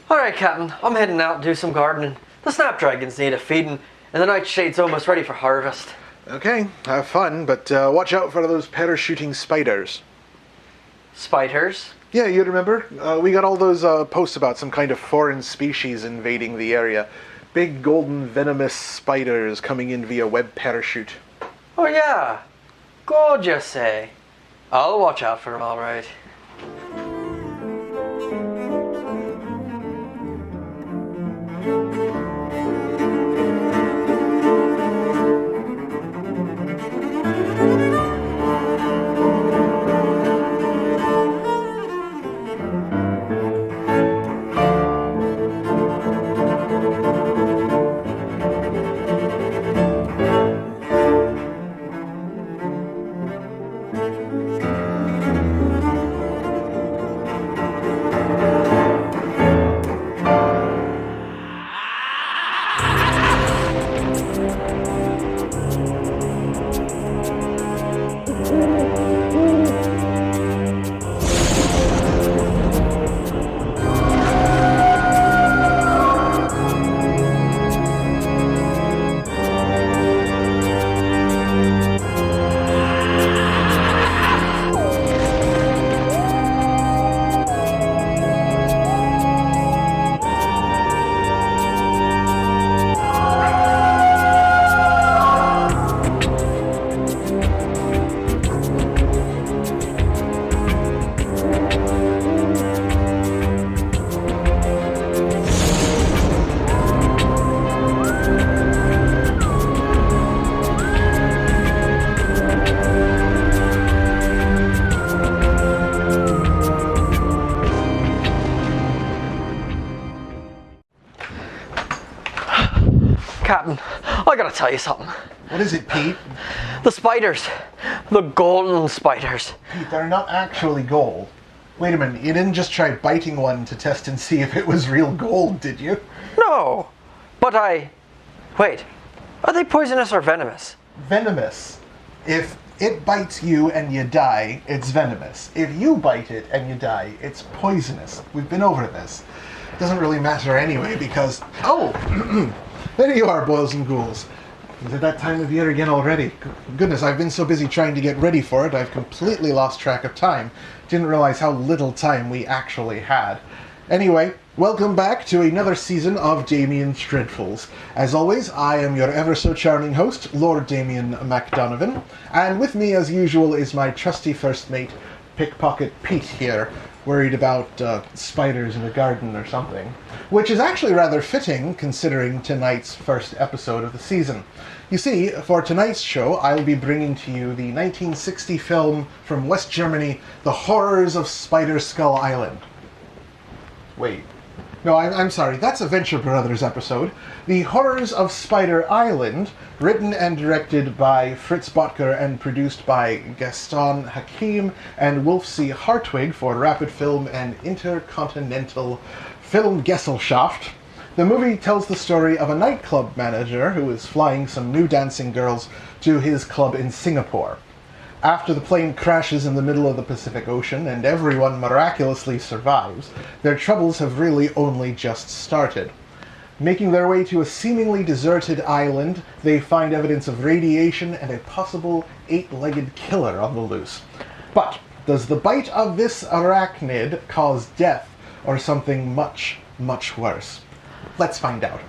Alright, Captain, I'm heading out to do some gardening. The snapdragons need a feeding, and the nightshade's almost ready for harvest. Okay, have fun, but watch out for those parachuting spiders. Spiders? Yeah, you remember? We got all those posts about some kind of foreign species invading the area. Big golden venomous spiders coming in via web parachute. Oh yeah, good you say. I'll watch out for them, alright. Captain, I gotta tell you something. What is it, Pete? The spiders. The golden spiders. Pete, they're not actually gold. Wait a minute, you didn't just try biting one to test and see if it was real gold, did you? No, but Wait, are they poisonous or venomous? Venomous. If it bites you and you die, it's venomous. If you bite it and you die, it's poisonous. We've been over this. Doesn't really matter anyway because... Oh! There you are, boils and ghouls. Is it that time of year again already? Goodness, I've been so busy trying to get ready for it, I've completely lost track of time. Didn't realize how little time we actually had. Anyway, welcome back to another season of Damian's Dreadfuls. As always, I am your ever-so-charming host, LordDamianMacDonovan, and with me, as usual, is my trusty first mate, Pickpocket Pete here, worried about spiders in the garden or something. Which is actually rather fitting, considering tonight's first episode of the season. You see, for tonight's show, I'll be bringing to you the 1960 film from West Germany, The Horrors of Spider Skull Island. Wait. No, I'm sorry, that's a Venture Brothers episode. The Horrors of Spider Island, written and directed by Fritz Bottger and produced by Gaston, Hakim, and Wolf C. Hartwig for Rapid Film and Intercontinental Filmgesellshaft. The movie tells the story of a nightclub manager who is flying some new dancing girls to his club in Singapore. After the plane crashes in the middle of the Pacific Ocean and everyone miraculously survives, their troubles have really only just started. Making their way to a seemingly deserted island, they find evidence of radiation and a possible 8-legged killer on the loose. But does the bite of this arachnid cause death or something much, much worse? Let's find out.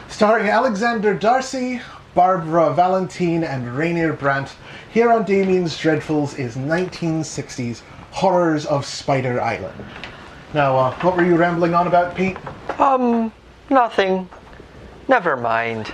Starring Alexander Darcy, Barbara Valentin, and Rainier Brandt, here on Damian's Dreadfuls is 1960's Horrors of Spider Island. Now, what were you rambling on about, Pete? Nothing. Never mind.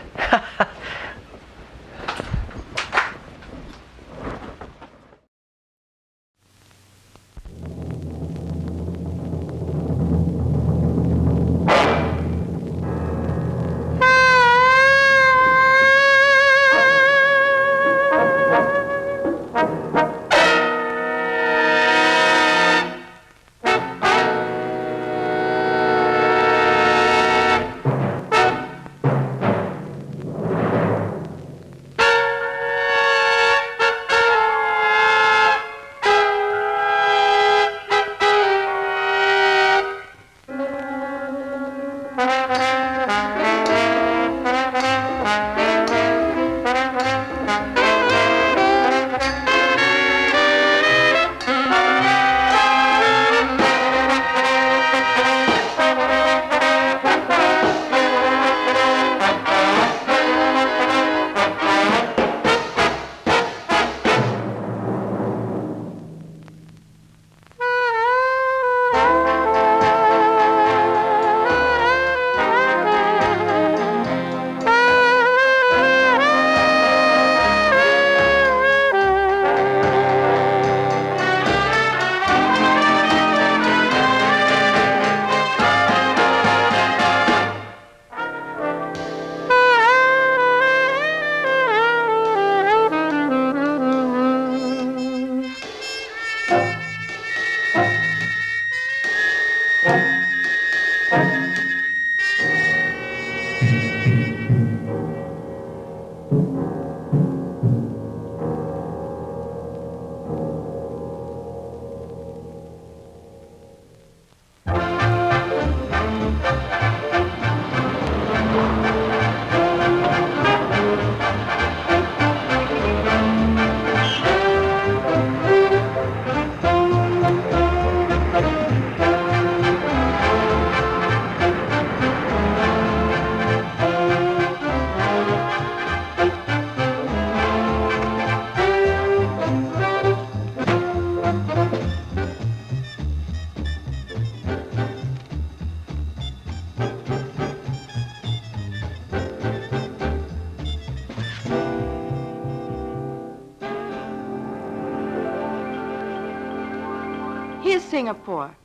Here's Singapore,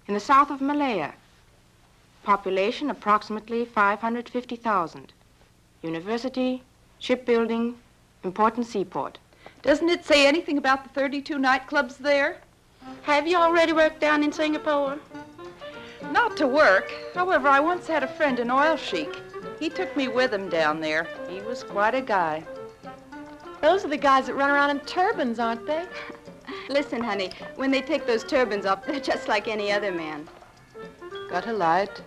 in the south of Malaya. Population approximately 550,000. University, shipbuilding, important seaport. Doesn't it say anything about the 32 nightclubs there? Have you already worked down in Singapore? Not to work. However, I once had a friend, an oil sheik. He took me with him down there. He was quite a guy. Those are the guys that run around in turbans, aren't they? Listen, honey, when they take those turbans off, they're just like any other man. Got a light?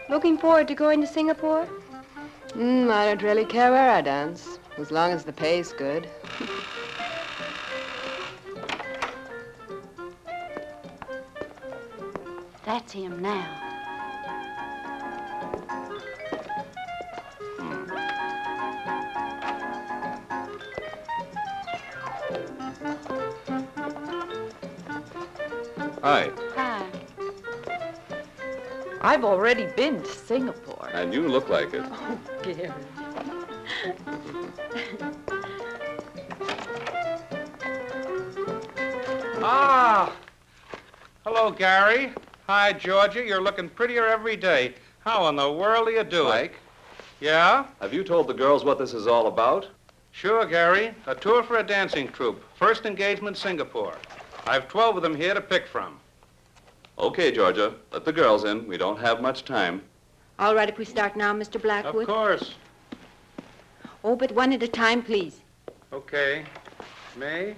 Looking forward to going to Singapore? I don't really care where I dance, as long as the pay's good. That's him now. Hi. Hi. I've already been to Singapore. And you look like it. Oh, Gary. Ah! Hello, Gary. Hi, Georgia. You're looking prettier every day. How in the world do you do it? Mike, Yeah? have you told the girls what this is all about? Sure, Gary. A tour for a dancing troupe. First engagement, Singapore. I've 12 of them here to pick from. Okay, Georgia, let the girls in. We don't have much time. All right, if we start now, Mr. Blackwood. Of course. Oh, but one at a time, please. Okay. May?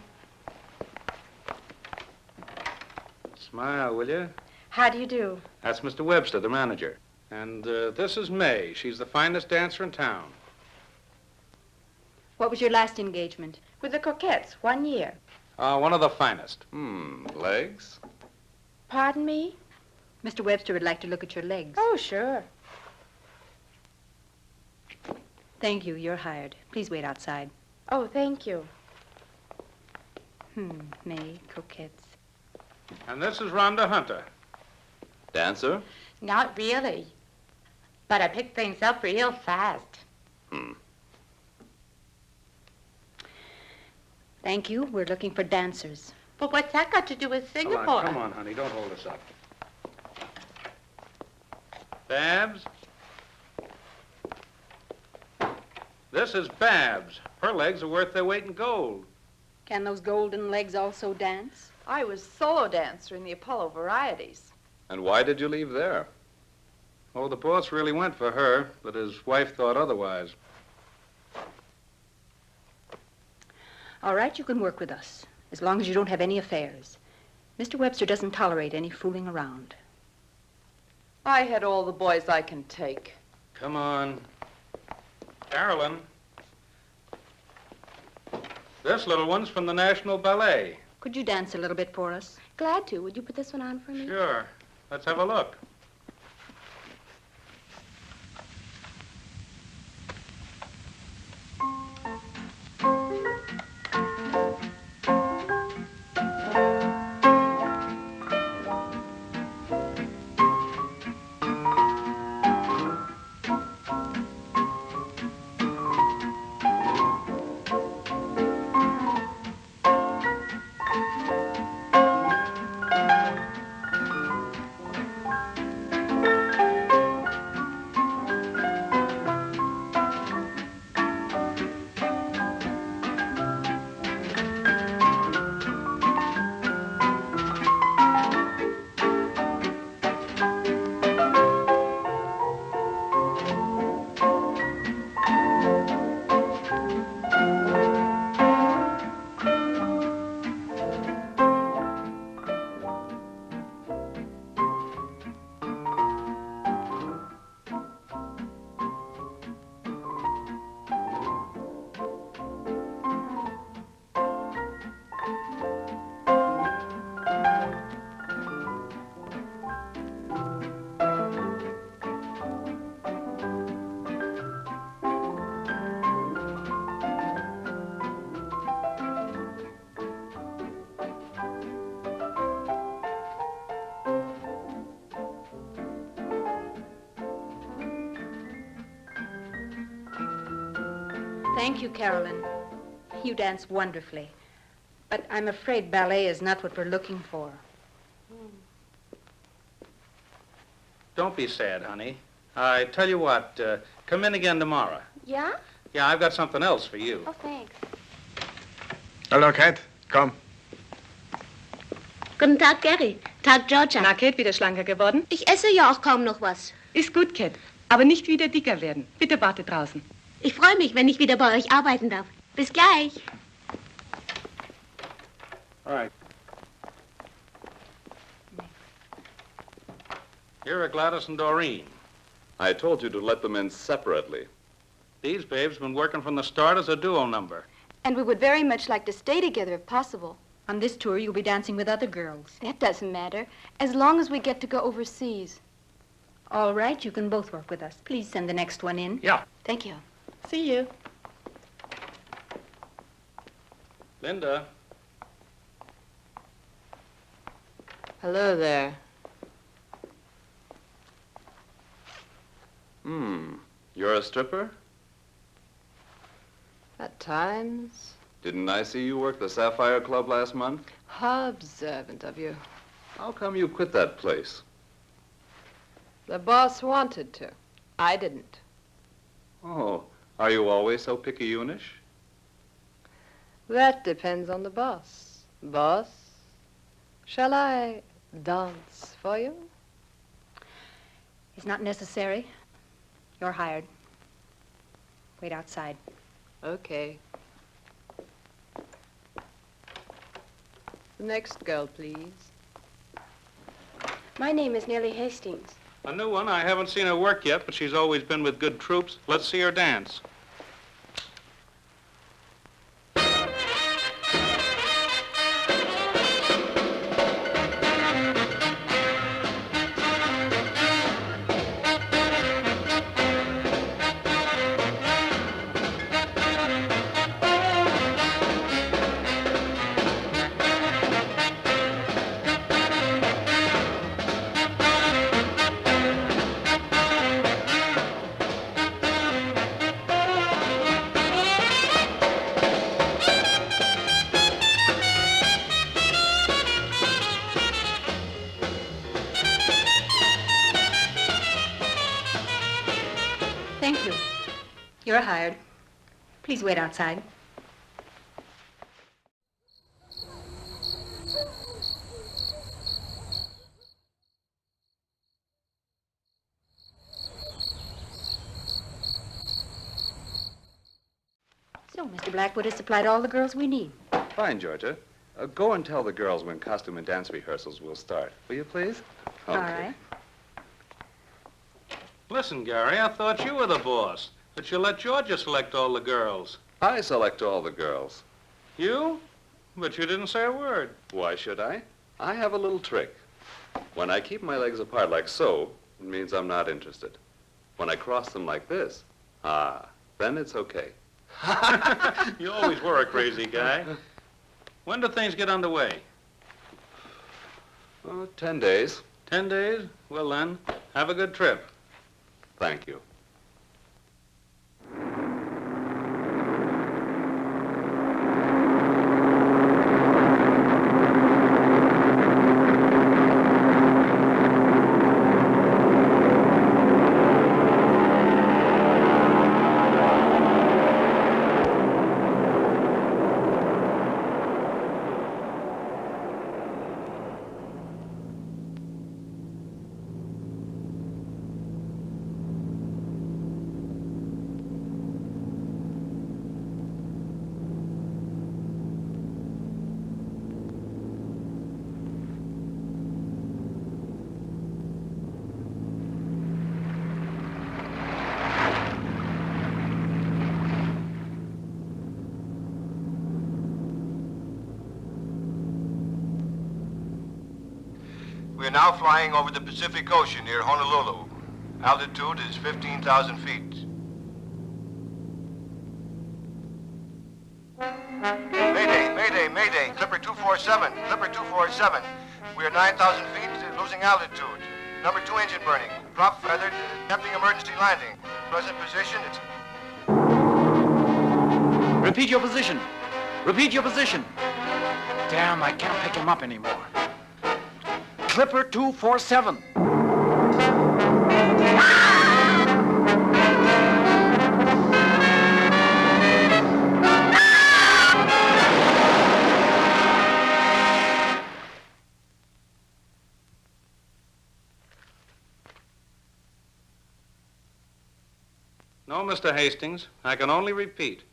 Smile, will you? How do you do? That's Mr. Webster, the manager. And this is May. She's the finest dancer in town. What was your last engagement? With the Coquettes, 1 year. One of the finest. Legs? Pardon me? Mr. Webster would like to look at your legs. Oh, sure. Thank you, you're hired. Please wait outside. Oh, thank you. May, coquettes. And this is Rhonda Hunter. Dancer? Not really. But I picked things up real fast. Thank you. We're looking for dancers. But what's that got to do with Singapore? Come on, honey. Don't hold us up. Babs? This is Babs. Her legs are worth their weight in gold. Can those golden legs also dance? I was solo dancer in the Apollo Varieties. And why did you leave there? Oh, the boss really went for her, but his wife thought otherwise. All right, you can work with us, as long as you don't have any affairs. Mr. Webster doesn't tolerate any fooling around. I had all the boys I can take. Come on. Carolyn. This little one's from the National Ballet. Could you dance a little bit for us? Glad to. Would you put this one on for me? Sure. Let's have a look. Thank you, Carolyn. You dance wonderfully. But I'm afraid ballet is not what we're looking for. Don't be sad, honey. I tell you what, come in again tomorrow. Yeah? Yeah, I've got something else for you. Oh, thanks. Hallo, Kate. Komm. Guten Tag, Gary. Tag, Georgia. Na, Kate, wieder schlanker geworden? Ich esse ja auch kaum noch was. Ist gut, Kate. Aber nicht wieder dicker werden. Bitte warte draußen. Ich freue mich, wenn ich wieder bei euch arbeiten darf. Bis gleich. All right. Here are Gladys and Doreen. I told you to let them in separately. These babes have been working from the start as a duo number. And we would very much like to stay together if possible. On this tour, you'll be dancing with other girls. That doesn't matter, as long as we get to go overseas. All right, you can both work with us. Please send the next one in. Yeah. Thank you. See you. Linda. Hello there. You're a stripper? At times. Didn't I see you work the Sapphire Club last month? How observant of you. How come you quit that place? The boss wanted to. I didn't. Oh, are you always so picayunish? That depends on the boss. Boss, shall I dance for you? It's not necessary. You're hired. Wait outside. Okay. The next girl, please. My name is Nellie Hastings. A new one. I haven't seen her work yet, but she's always been with good troops. Let's see her dance. Thank you. You're hired. Please wait outside. So, Mr. Blackwood has supplied all the girls we need. Fine, Georgia. Go and tell the girls when costume and dance rehearsals will start. Will you, please? All right. Listen, Gary, I thought you were the boss, but you let Georgia select all the girls. I select all the girls. You? But you didn't say a word. Why should I? I have a little trick. When I keep my legs apart like so, it means I'm not interested. When I cross them like this, then it's okay. You always were a crazy guy. When do things get underway? Oh, 10 days. 10 days? Well then, have a good trip. Thank you. We are now flying over the Pacific Ocean near Honolulu. Altitude is 15,000 feet. Mayday, mayday, mayday. Clipper 247, Clipper 247. We are 9,000 feet, losing altitude. Number 2 engine burning. Prop feathered, attempting emergency landing. Present position, it's... Repeat your position. Repeat your position. Damn, I can't pick him up anymore. Clipper 247. No, Mr. Hastings, I can only repeat.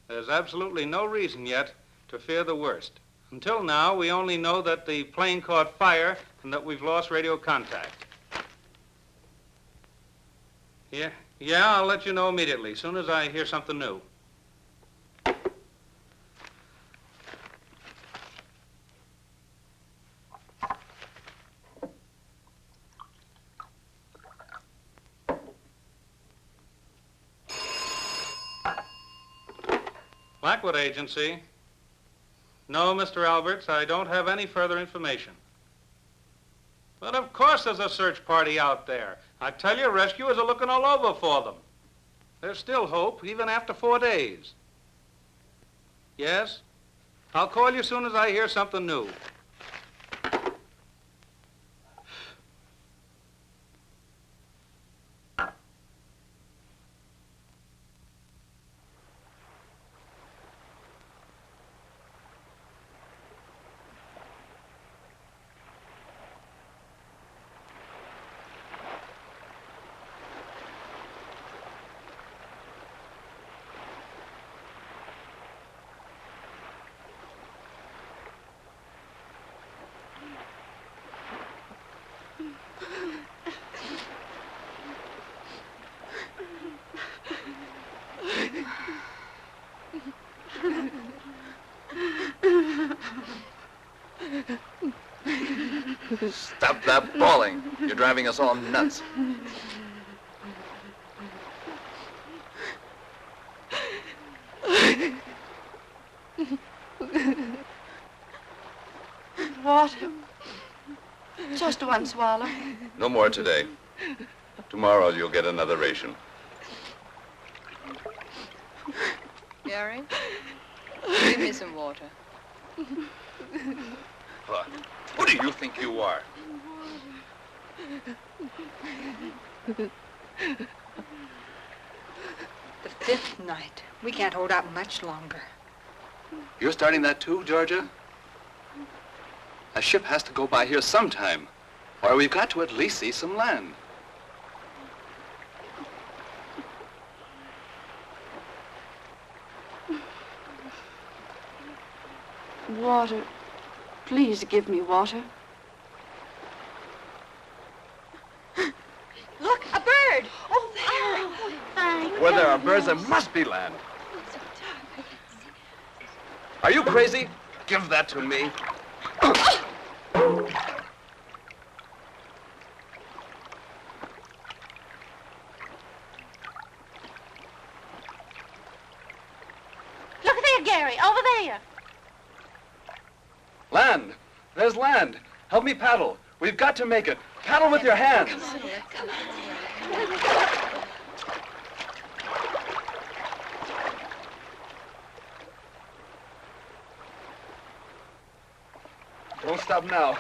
There's absolutely no reason yet to fear the worst. Until now, we only know that the plane caught fire and that we've lost radio contact. Yeah, I'll let you know immediately, as soon as I hear something new. Blackwood Agency. No, Mr. Alberts, I don't have any further information. But of course there's a search party out there. I tell you, rescuers are looking all over for them. There's still hope, even after 4 days. Yes? I'll call you as soon as I hear something new. Stop that bawling. You're driving us all nuts. Water. Just one swallow. No more today. Tomorrow you'll get another ration. Gary, give me some water. What? Who do you think you are? The 5th night. We can't hold out much longer. You're starting that too, Georgia? A ship has to go by here sometime, or we've got to at least see some land. Water. Please give me water. Look, a bird! Oh, there! Fine. Where there are birds, there must be land. Are you crazy? Give that to me. Look there, Gary, over there. Land. There's land. Help me paddle. We've got to make it. Paddle with your hands. Don't stop now.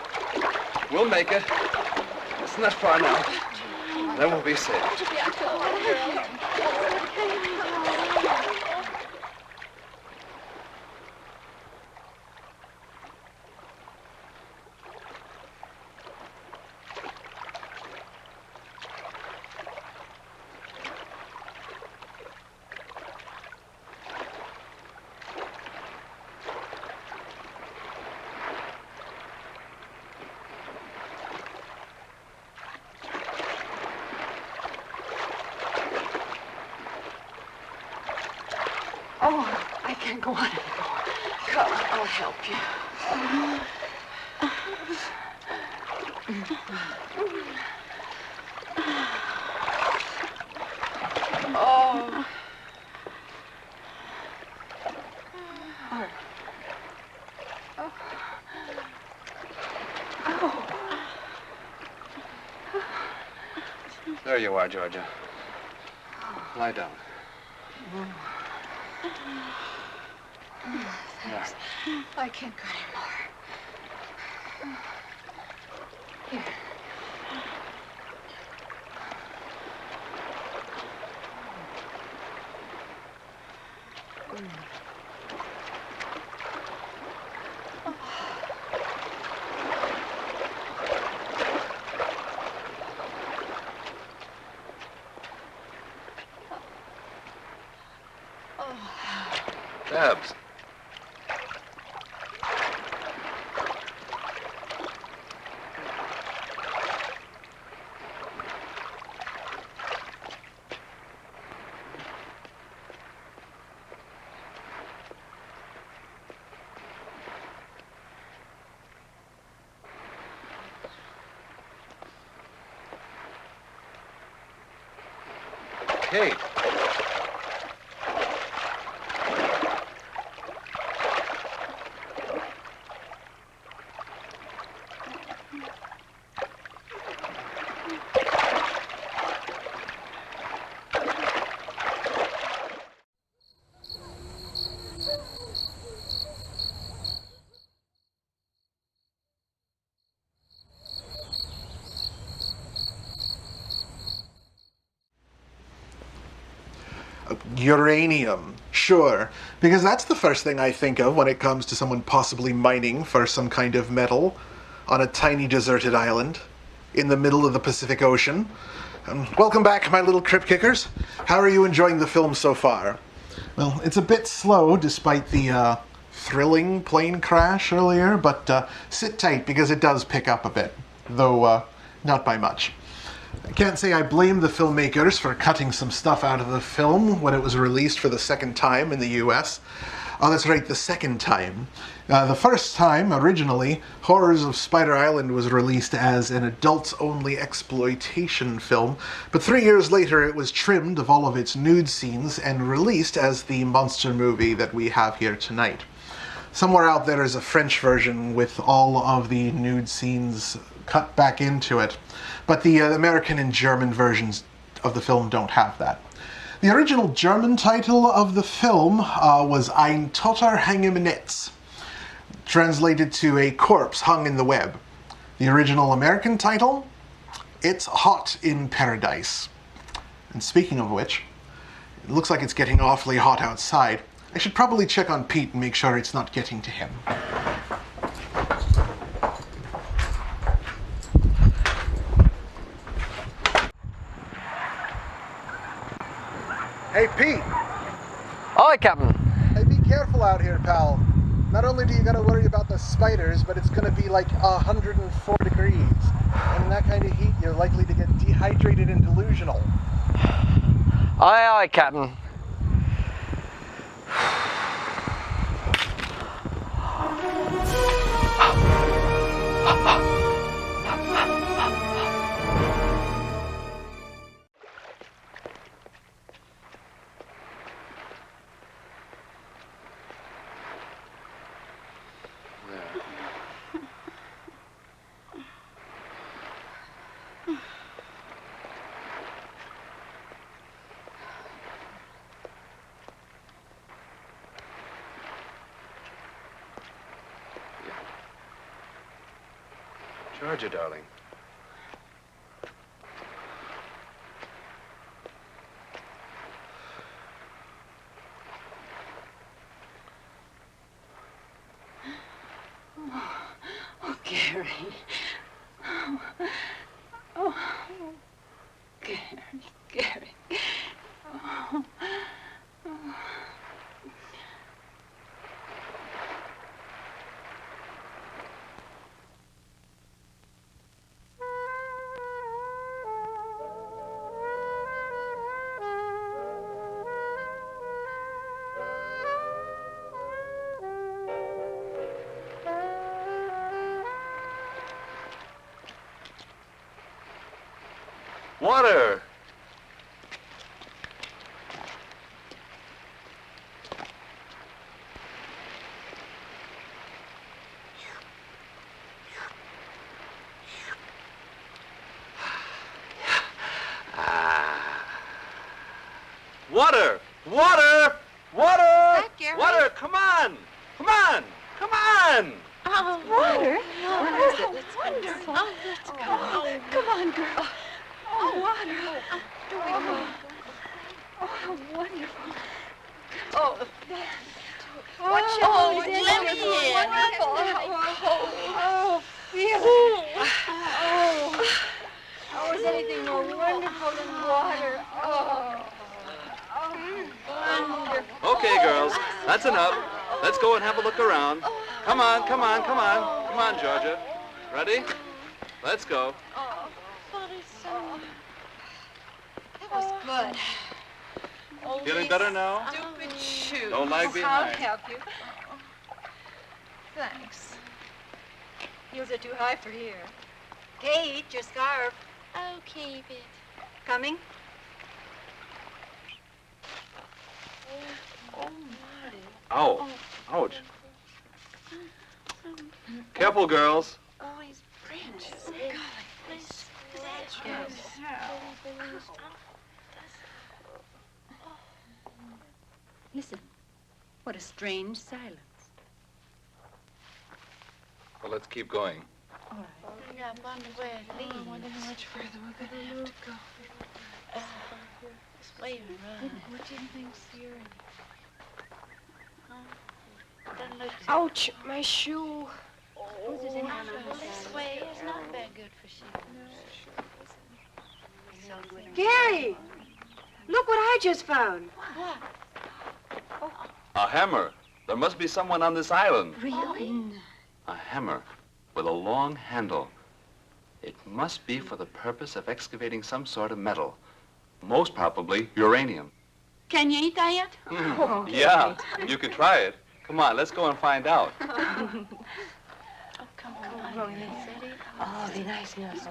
We'll make it. It's not far now. Then we'll be safe. Oh, I can't go on anymore. Come, I'll help you. Oh. There you are, Georgia. Lie down. Thanks. I can't go anymore. Here. Babs. Kate. Uranium, sure, because that's the first thing I think of when it comes to someone possibly mining for some kind of metal on a tiny deserted island in the middle of the Pacific Ocean. Welcome back, my little crypt kickers. How are you enjoying the film so far? Well, it's a bit slow despite the thrilling plane crash earlier, but sit tight because it does pick up a bit, though not by much. I can't say I blame the filmmakers for cutting some stuff out of the film when it was released for the second time in the US. Oh, that's right, the second time. The first time, originally, Horrors of Spider Island was released as an adults-only exploitation film, but 3 years later it was trimmed of all of its nude scenes and released as the monster movie that we have here tonight. Somewhere out there is a French version with all of the nude scenes cut back into it, but the American and German versions of the film don't have that. The original German title of the film was Ein Toter hang im Netz, translated to A Corpse Hung in the Web. The original American title, It's Hot in Paradise. And speaking of which, it looks like it's getting awfully hot outside. I should probably check on Pete and make sure it's not getting to him. Hey, Pete. Aye, Captain. Hey, be careful out here, pal. Not only do you gotta worry about the spiders, but it's gonna be like 104 degrees. And in that kind of heat, you're likely to get dehydrated and delusional. Aye, aye, Captain. Georgia, darling. Oh, Gary. Oh, Gary. Oh. Water! Water! Water! Water! Gary. Water! Come on! Come on! Come on! Oh, water? Oh, that's wonderful. Oh, let's go. Oh, come on, girl. Oh, water. Oh, how wonderful. Oh, watch out. let me in. Wonderful. Oh, feel it. Oh, how is anything more wonderful than water? Oh, wonderful. Okay, girls, that's enough. Let's go and have a look around. Come on, come on, come on. Come on, Georgia. Ready? Let's go. That was good. Oh, Feeling better now? Stupid shoes. Don't lag I'll behind. help you. Thanks. Heels are too high for here. Kate, your scarf. Oh, keep it. Coming? Ow. Ouch. Careful, girls. Oh, he's French. Listen, what a strange silence. Well, let's keep going. Yeah, I wonder where it leads. I wonder how much further we're going to have to go. This way we run. What do you think's here? Doesn't look so... Ouch, my shoe. Oh, this way is not very good for shoes. Gary, look what I just found. What? A hammer. There must be someone on this island. Really? A hammer with a long handle. It must be for the purpose of excavating some sort of metal. Most probably uranium. Can you eat that yet? Yeah, you could try it. Come on, let's go and find out. Oh, come on. Oh, the niceness.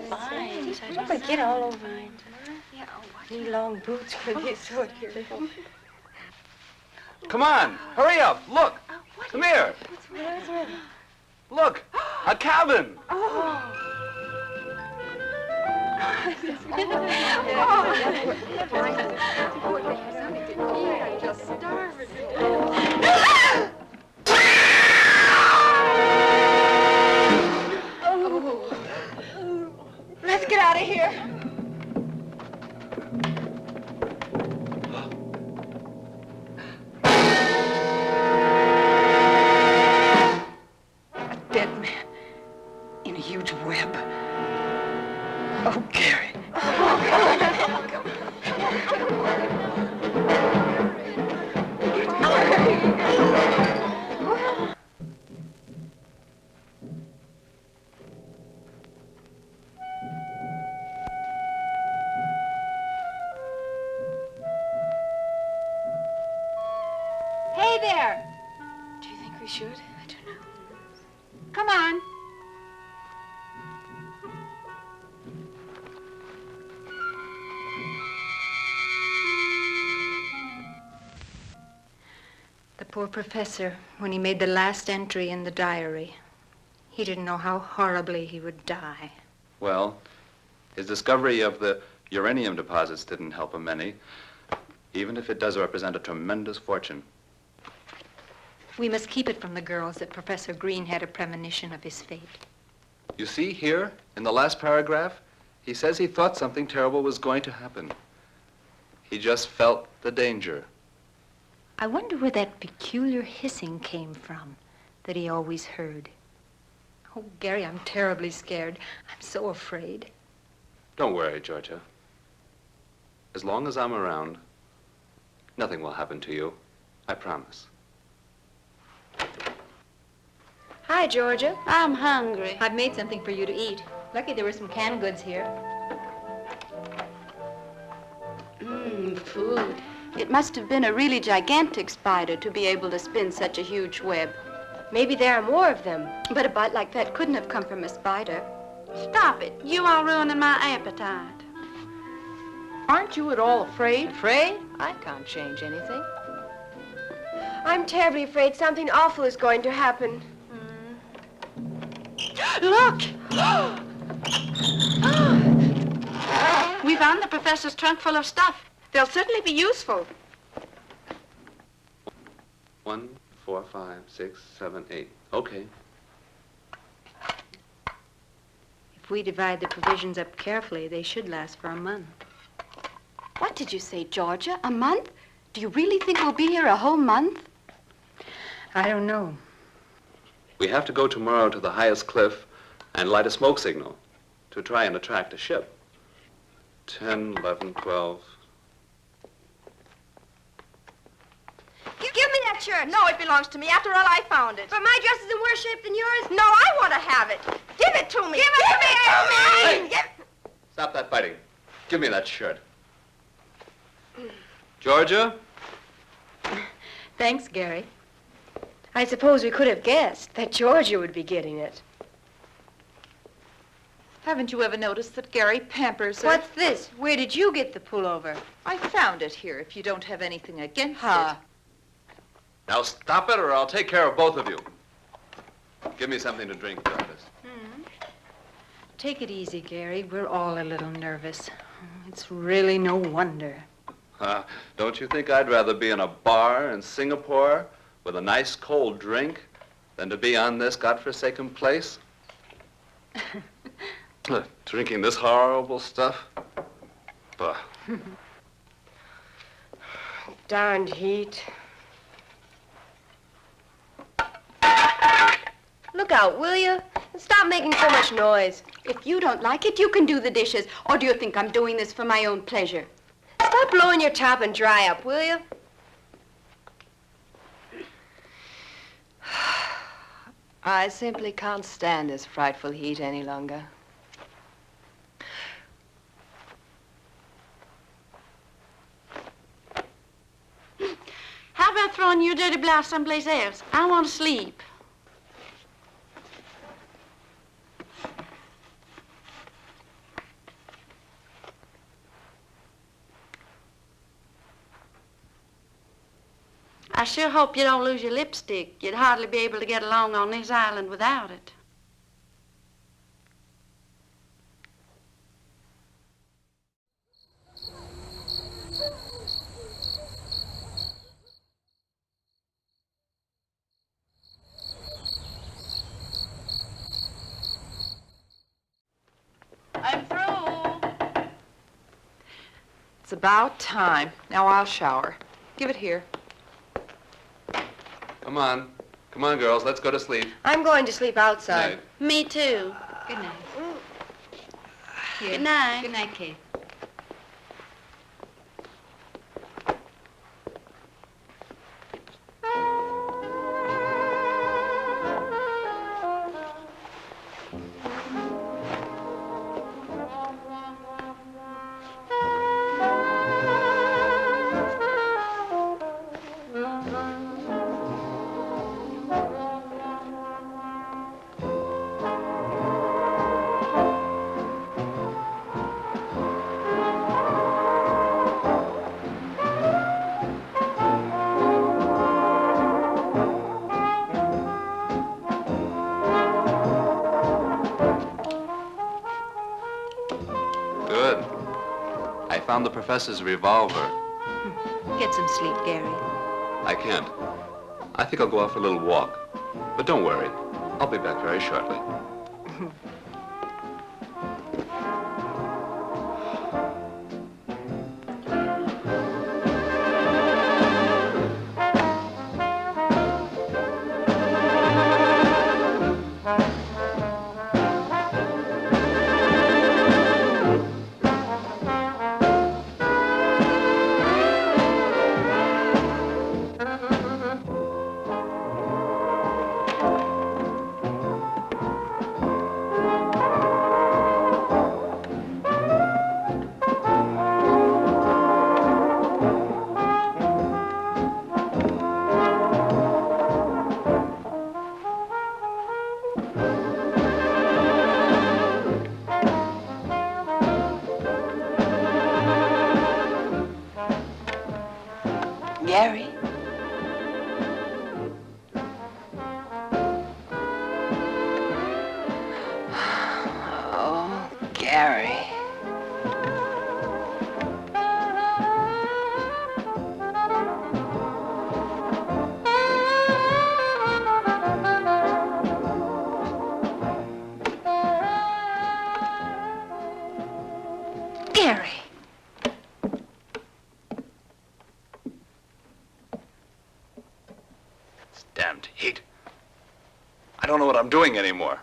Fine. Look, I get all over it. Need long boots for this sort here. Come on, hurry up. Look. Come here. Look, a cabin. Just starving. Let's get out of here. A dead man in a huge web. Oh, Gary. Stay there. Do you think we should? I don't know. Come on. The poor professor, when he made the last entry in the diary, he didn't know how horribly he would die. Well, his discovery of the uranium deposits didn't help him any, even if it does represent a tremendous fortune. We must keep it from the girls that Professor Green had a premonition of his fate. You see here, in the last paragraph, he says he thought something terrible was going to happen. He just felt the danger. I wonder where that peculiar hissing came from that he always heard. Oh, Gary, I'm terribly scared. I'm so afraid. Don't worry, Georgia. As long as I'm around, nothing will happen to you. I promise. Hi, Georgia. I'm hungry. I've made something for you to eat. Lucky there were some canned goods here. Food. It must have been a really gigantic spider to be able to spin such a huge web. Maybe there are more of them. But a bite like that couldn't have come from a spider. Stop it. You are ruining my appetite. Aren't you at all afraid? Afraid? I can't change anything. I'm terribly afraid something awful is going to happen. Look! We found the professor's trunk full of stuff. They'll certainly be useful. 1, 4, 5, 6, 7, 8. Okay. If we divide the provisions up carefully, they should last for a month. What did you say, Georgia? A month? Do you really think we'll be here a whole month? I don't know. We have to go tomorrow to the highest cliff and light a smoke signal to try and attract a ship. 10, 11, 12. Give me that shirt. No, it belongs to me. After all, I found it. But my dress is in worse shape than yours. No, I want to have it. Give it to me. Give it to me. Stop that fighting. Give me that shirt. Georgia? Thanks, Gary. I suppose we could have guessed that Georgia would be getting it. Haven't you ever noticed that Gary pampers her? What's this? Where did you get the pullover? I found it here, if you don't have anything against Ha. it. Now stop it or I'll take care of both of you. Give me something to drink, Jarvis. Take it easy, Gary. We're all a little nervous. It's really no wonder. Don't you think I'd rather be in a bar in Singapore with a nice cold drink than to be on this godforsaken place? Drinking this horrible stuff? Bah. Darned heat. Look out, will you? And stop making so much noise. If you don't like it, you can do the dishes. Or do you think I'm doing this for my own pleasure? Stop blowing your top and dry up, will you? I simply can't stand this frightful heat any longer. How about throwing your dirty blouse someplace else? I want to sleep. I sure hope you don't lose your lipstick. You'd hardly be able to get along on this island without it. I'm through. It's about time. Now I'll shower. Give it here. Come on. Come on, girls. Let's go to sleep. I'm going to sleep outside. Night. Me too. Good night. Here. Good night. Good night, Kate. found the professor's revolver. Get some sleep, Gary. I can't. I think I'll go out for a little walk. But don't worry. I'll be back very shortly. Gary? Oh, Gary. Gary. Damned heat. I don't know what I'm doing anymore.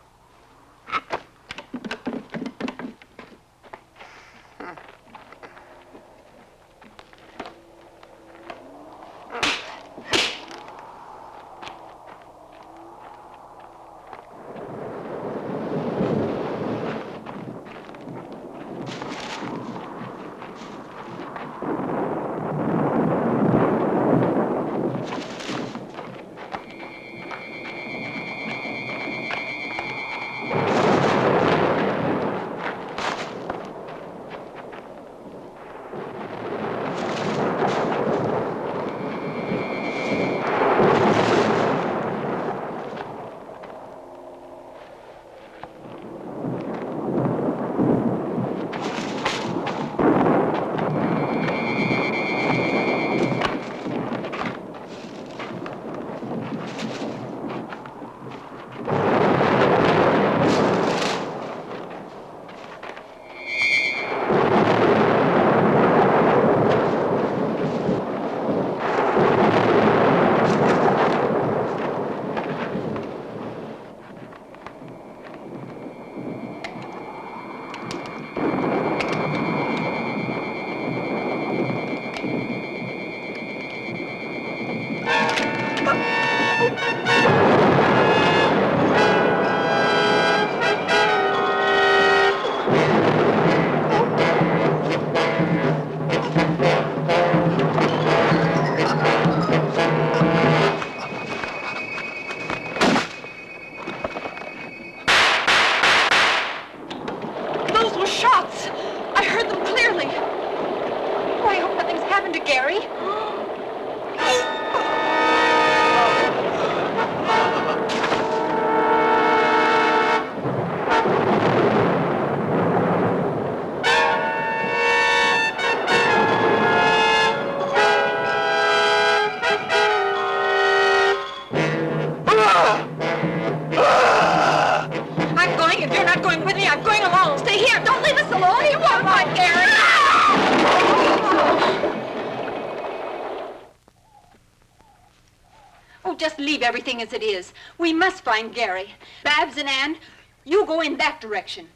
Just leave everything as it is. We must find Gary. Babs and Ann, you go in that direction.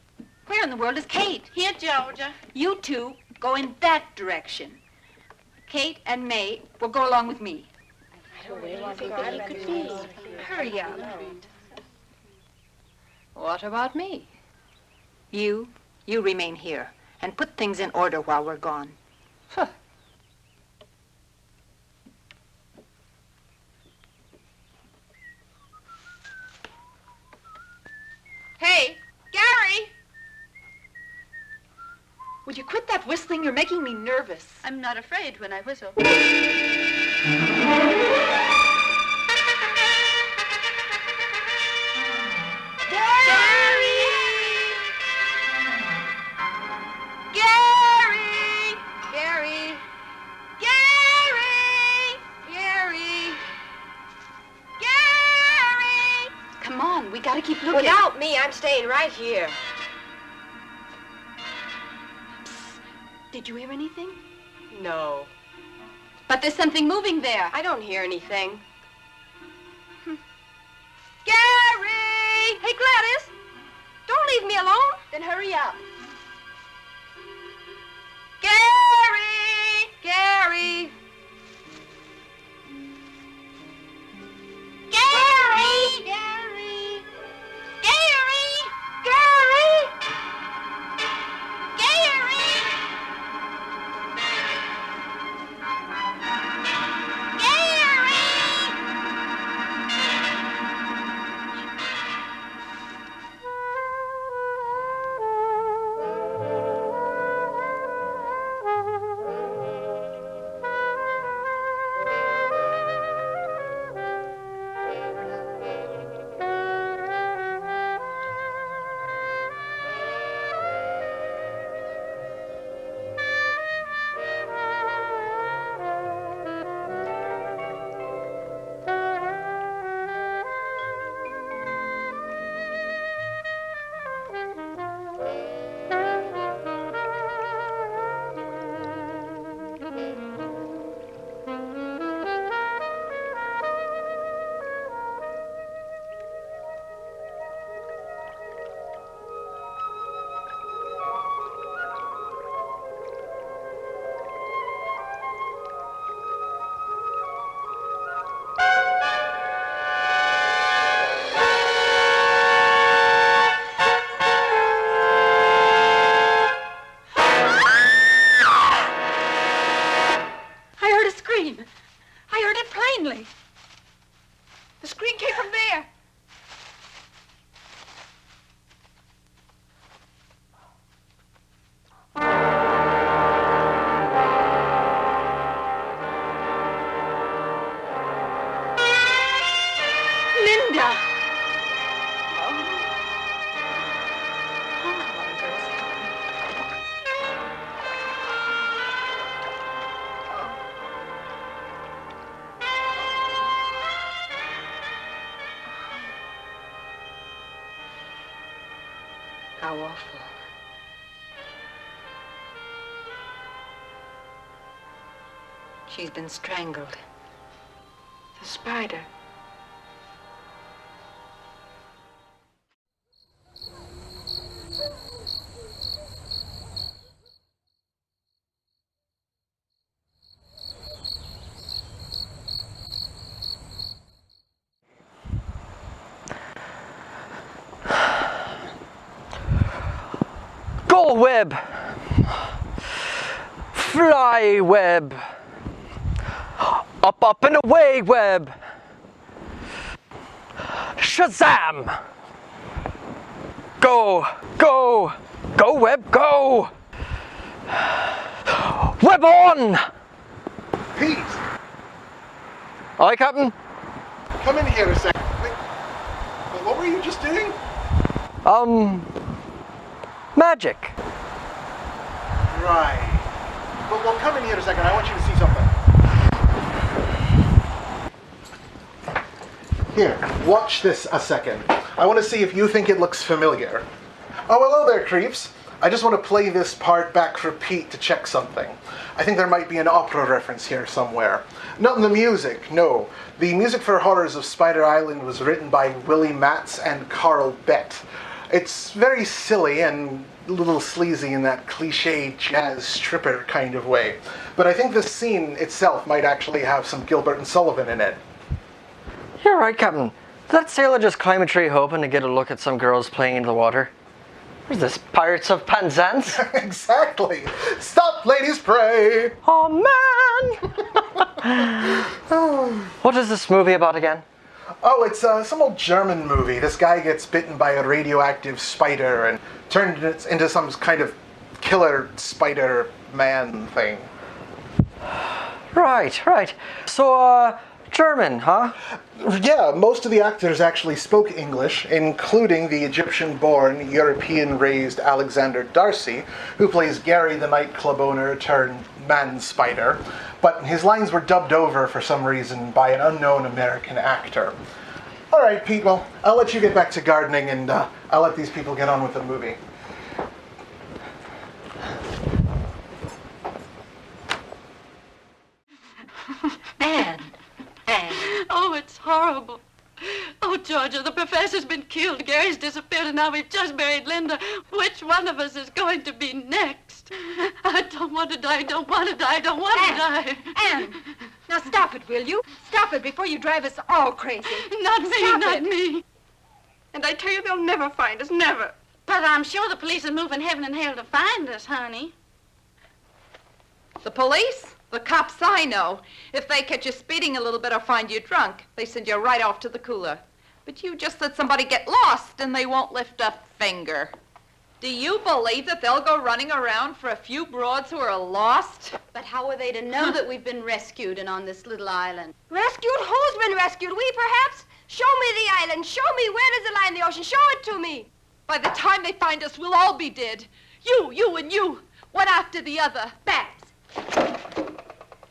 Where in the world is Kate? Here, Georgia. You two go in that direction. Kate and May will go along with me. Where do you think he could be? Hurry up. What about me? You remain here and put things in order while we're gone. Huh. Hey, Gary! Would you quit that whistling? You're making me nervous. I'm not afraid when I whistle. Gary! Gary! gotta keep looking. Without me, I'm staying right here. Did you hear anything? No. But there's something moving there. I don't hear anything. Gary! Hey, Gladys! Don't leave me alone. Then hurry up. Gary! Gary! Gary! Gary! Gary! Gary! Gary! The scream came from there. Linda. How awful. She's been strangled. The spider. Go web, fly web, up and away web, Shazam, go web, go, web on. Pete! Aye, Captain? Come in here a second. Wait, what were you just doing? Magic. Right. Well, come in here a second. I want you to see something. Here, watch this a second. I want to see if you think it looks familiar. Oh, hello there, creeps. I just want to play this part back for Pete to check something. I think there might be an opera reference here somewhere. Not in the music, no. The music for Horrors of Spider Island was written by Willie Matz and Carl Bett. It's very silly and a little sleazy in that cliche jazz stripper kind of way. But I think the scene itself might actually have some Gilbert and Sullivan in it. You're right, Captain. Did that sailor just climb a tree hoping to get a look at some girls playing in the water? Is this Pirates of Penzance? Exactly. Stop, ladies, pray. Oh, man. What is this movie about again? Oh, it's some old German movie. This guy gets bitten by a radioactive spider and turned into some kind of killer spider man thing. Right. So, German, huh? Yeah, most of the actors actually spoke English, including the Egyptian-born, European-raised Alexander Darcy, who plays Gary, the nightclub owner turned man-spider. But his lines were dubbed over for some reason by an unknown American actor. All right, Pete, well, I'll let you get back to gardening, and I'll let these people get on with the movie. Anne. Oh, it's horrible. Oh, Georgia, the professor's been killed. Gary's disappeared, and now we've just married Linda. Which one of us is going to be next? I don't want to die, don't want to die, don't want to die. Anne, now stop it, will you? Stop it before you drive us all crazy. Not me, Stop not it. me. And I tell you, they'll never find us, never. But I'm sure the police are moving heaven and hell to find us, honey. The police? The cops I know. If they catch you speeding a little bit or find you drunk, they send you right off to the cooler. But you just let somebody get lost and they won't lift a finger. Do you believe that they'll go running around for a few broads who are lost? But how are they to know that we've been rescued and on this little island? Rescued? Who's been rescued? We, perhaps? Show me the island. Show me where does it lie in the ocean. Show it to me. By the time they find us, we'll all be dead. You, and you. One after the other. Babs.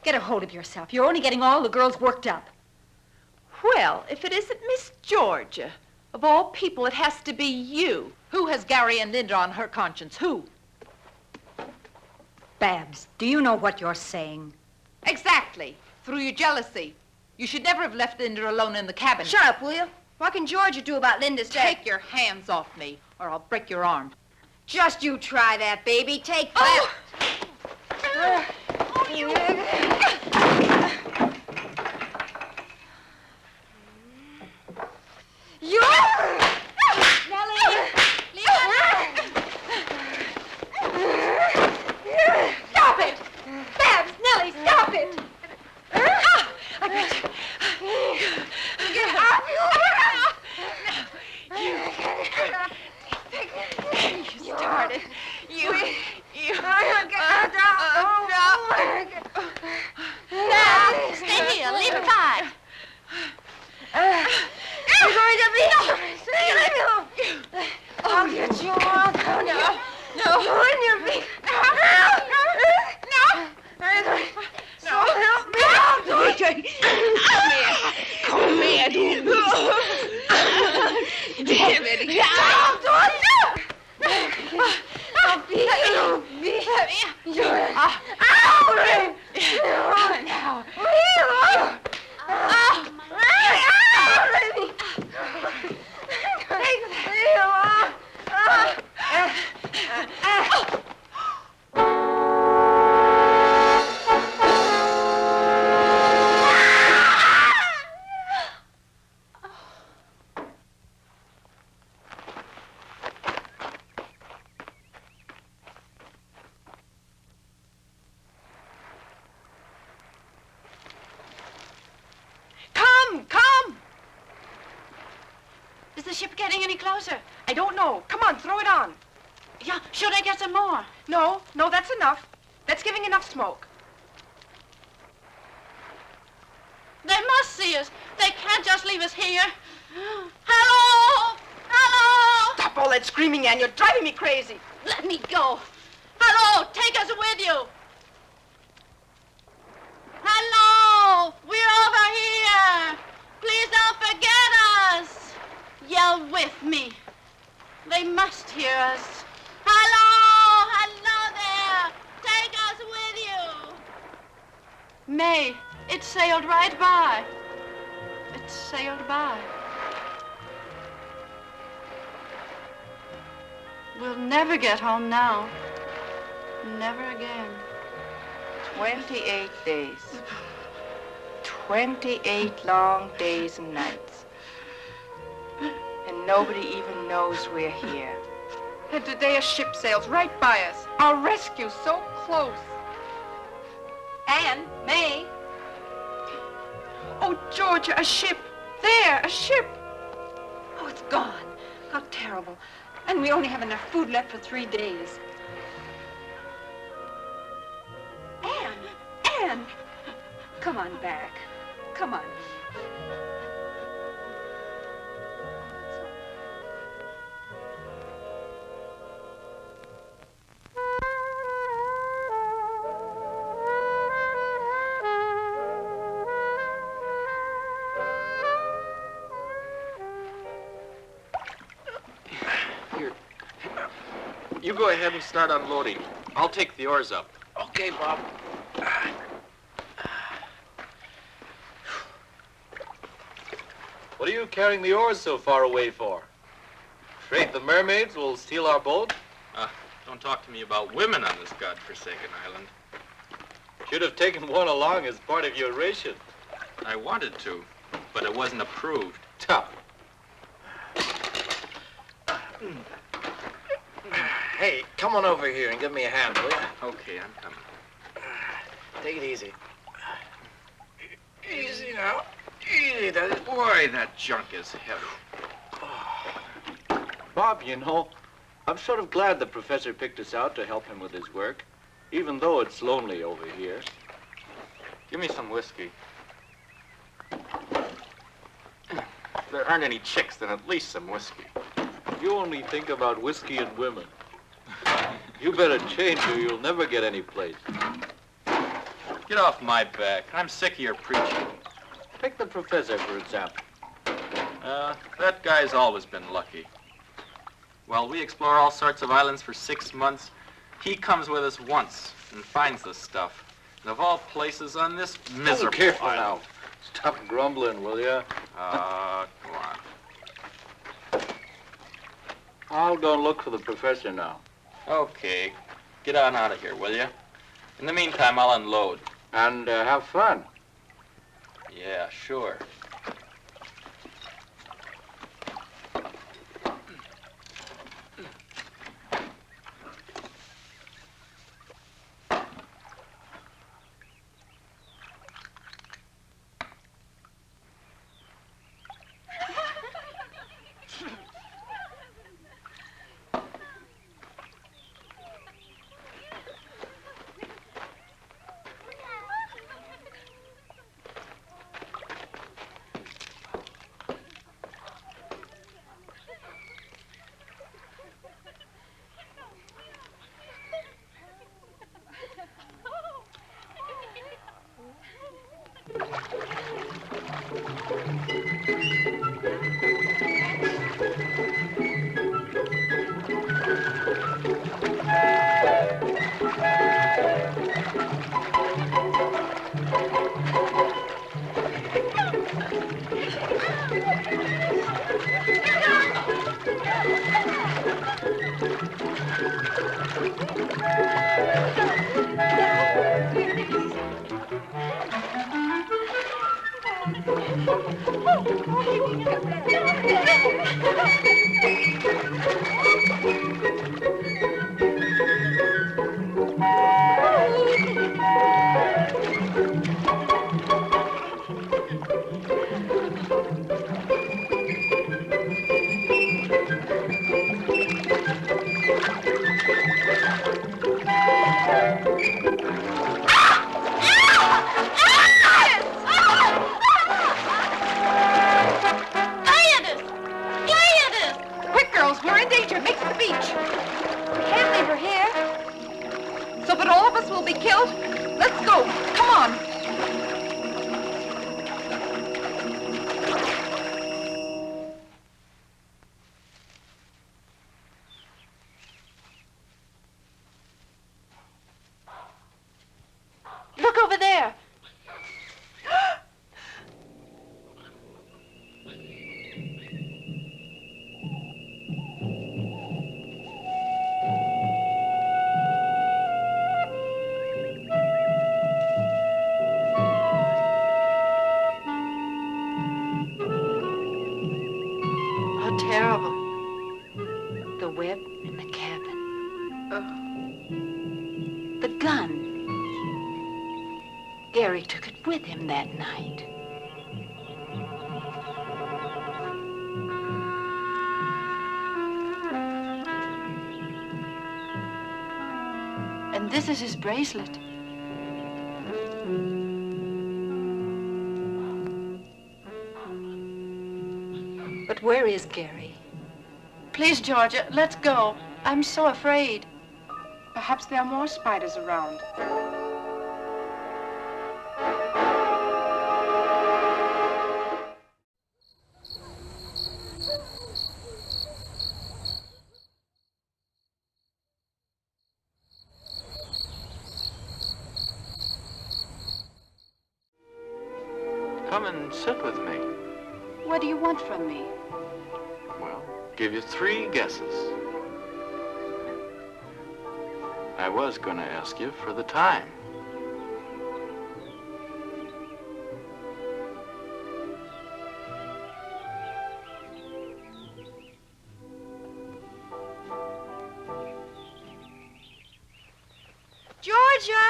Get a hold of yourself. You're only getting all the girls worked up. Well, if it isn't Miss Georgia, of all people, it has to be you. Who has Gary and Linda on her conscience? Who? Babs, do you know what you're saying? Exactly. Through your jealousy. You should never have left Linda alone in the cabin. Shut up, will you? What can Georgia do about Linda's death? Take your hands off me, or I'll break your arm. Just you try that, baby. Take that. You. You. Nellie, leave her alone. Stop it! Babs, Nellie, stop it! I got you. Get off you! You started. You. Now, stay here. Leave it by. You're going to be... Leave me alone. I'll get you on. No. You and your feet. No. So help me out. Come here, du. Damn it. I'll beat you. Ow! Now. Come! Is the ship getting any closer? I don't know. Come on, throw it on. Yeah, should I get some more? No, that's enough. That's giving enough smoke. They must see us. They can't just leave us here. Hello! Hello! Stop all that screaming, Anne. You're driving me crazy. Let me go. Hello! Take us with you. Hello! We're over here. Please don't forget us. Yell with me. They must hear us. Hello! Hello there! Take us with you. May, it sailed right by. It sailed by. We'll never get home now. Never again. 28 days. 28 long days and nights. And nobody even knows we're here. And today a ship sails right by us. Our rescue so close. Anne, May. Oh, Georgia, a ship. There, a ship. Oh, it's gone. How terrible. And we only have enough food left for 3 days. Anne! Come on back. Come on. go ahead and start unloading. I'll take the oars up. Okay, Bob. What are you carrying the oars so far away for? Afraid the mermaids will steal our boat? Don't talk to me about women on this godforsaken island. Should have taken one along as part of your ration. I wanted to, but it wasn't approved. Tough. Hey, come on over here and give me a hand, will you? Okay, I'm coming. Take it easy. Easy now. Easy, does it? Boy, that junk is heavy. Bob, you know, I'm sort of glad the professor picked us out to help him with his work, even though it's lonely over here. Give me some whiskey. If there aren't any chicks, then at least some whiskey. You only think about whiskey and women. You better change or you'll never get any place. Get off my back. I'm sick of your preaching. Take the professor, for example. That guy's always been lucky. While we explore all sorts of islands for 6 months, he comes with us once and finds the stuff. And of all places on this miserable careful island. now. Stop grumbling, will ya? Go on. I'll go and look for the professor now. Okay. Get on out of here, will you? In the meantime, I'll unload. And have fun. Yeah, sure. Terrible. The web in the cabin. The gun. Gary took it with him that night. And this is his bracelet. But where is Gary? Please, Georgia, let's go. I'm so afraid. Perhaps there are more spiders around. Come and sit with me. What do you want from me? Well, give you 3 guesses. I was going to ask you for the time. Georgia!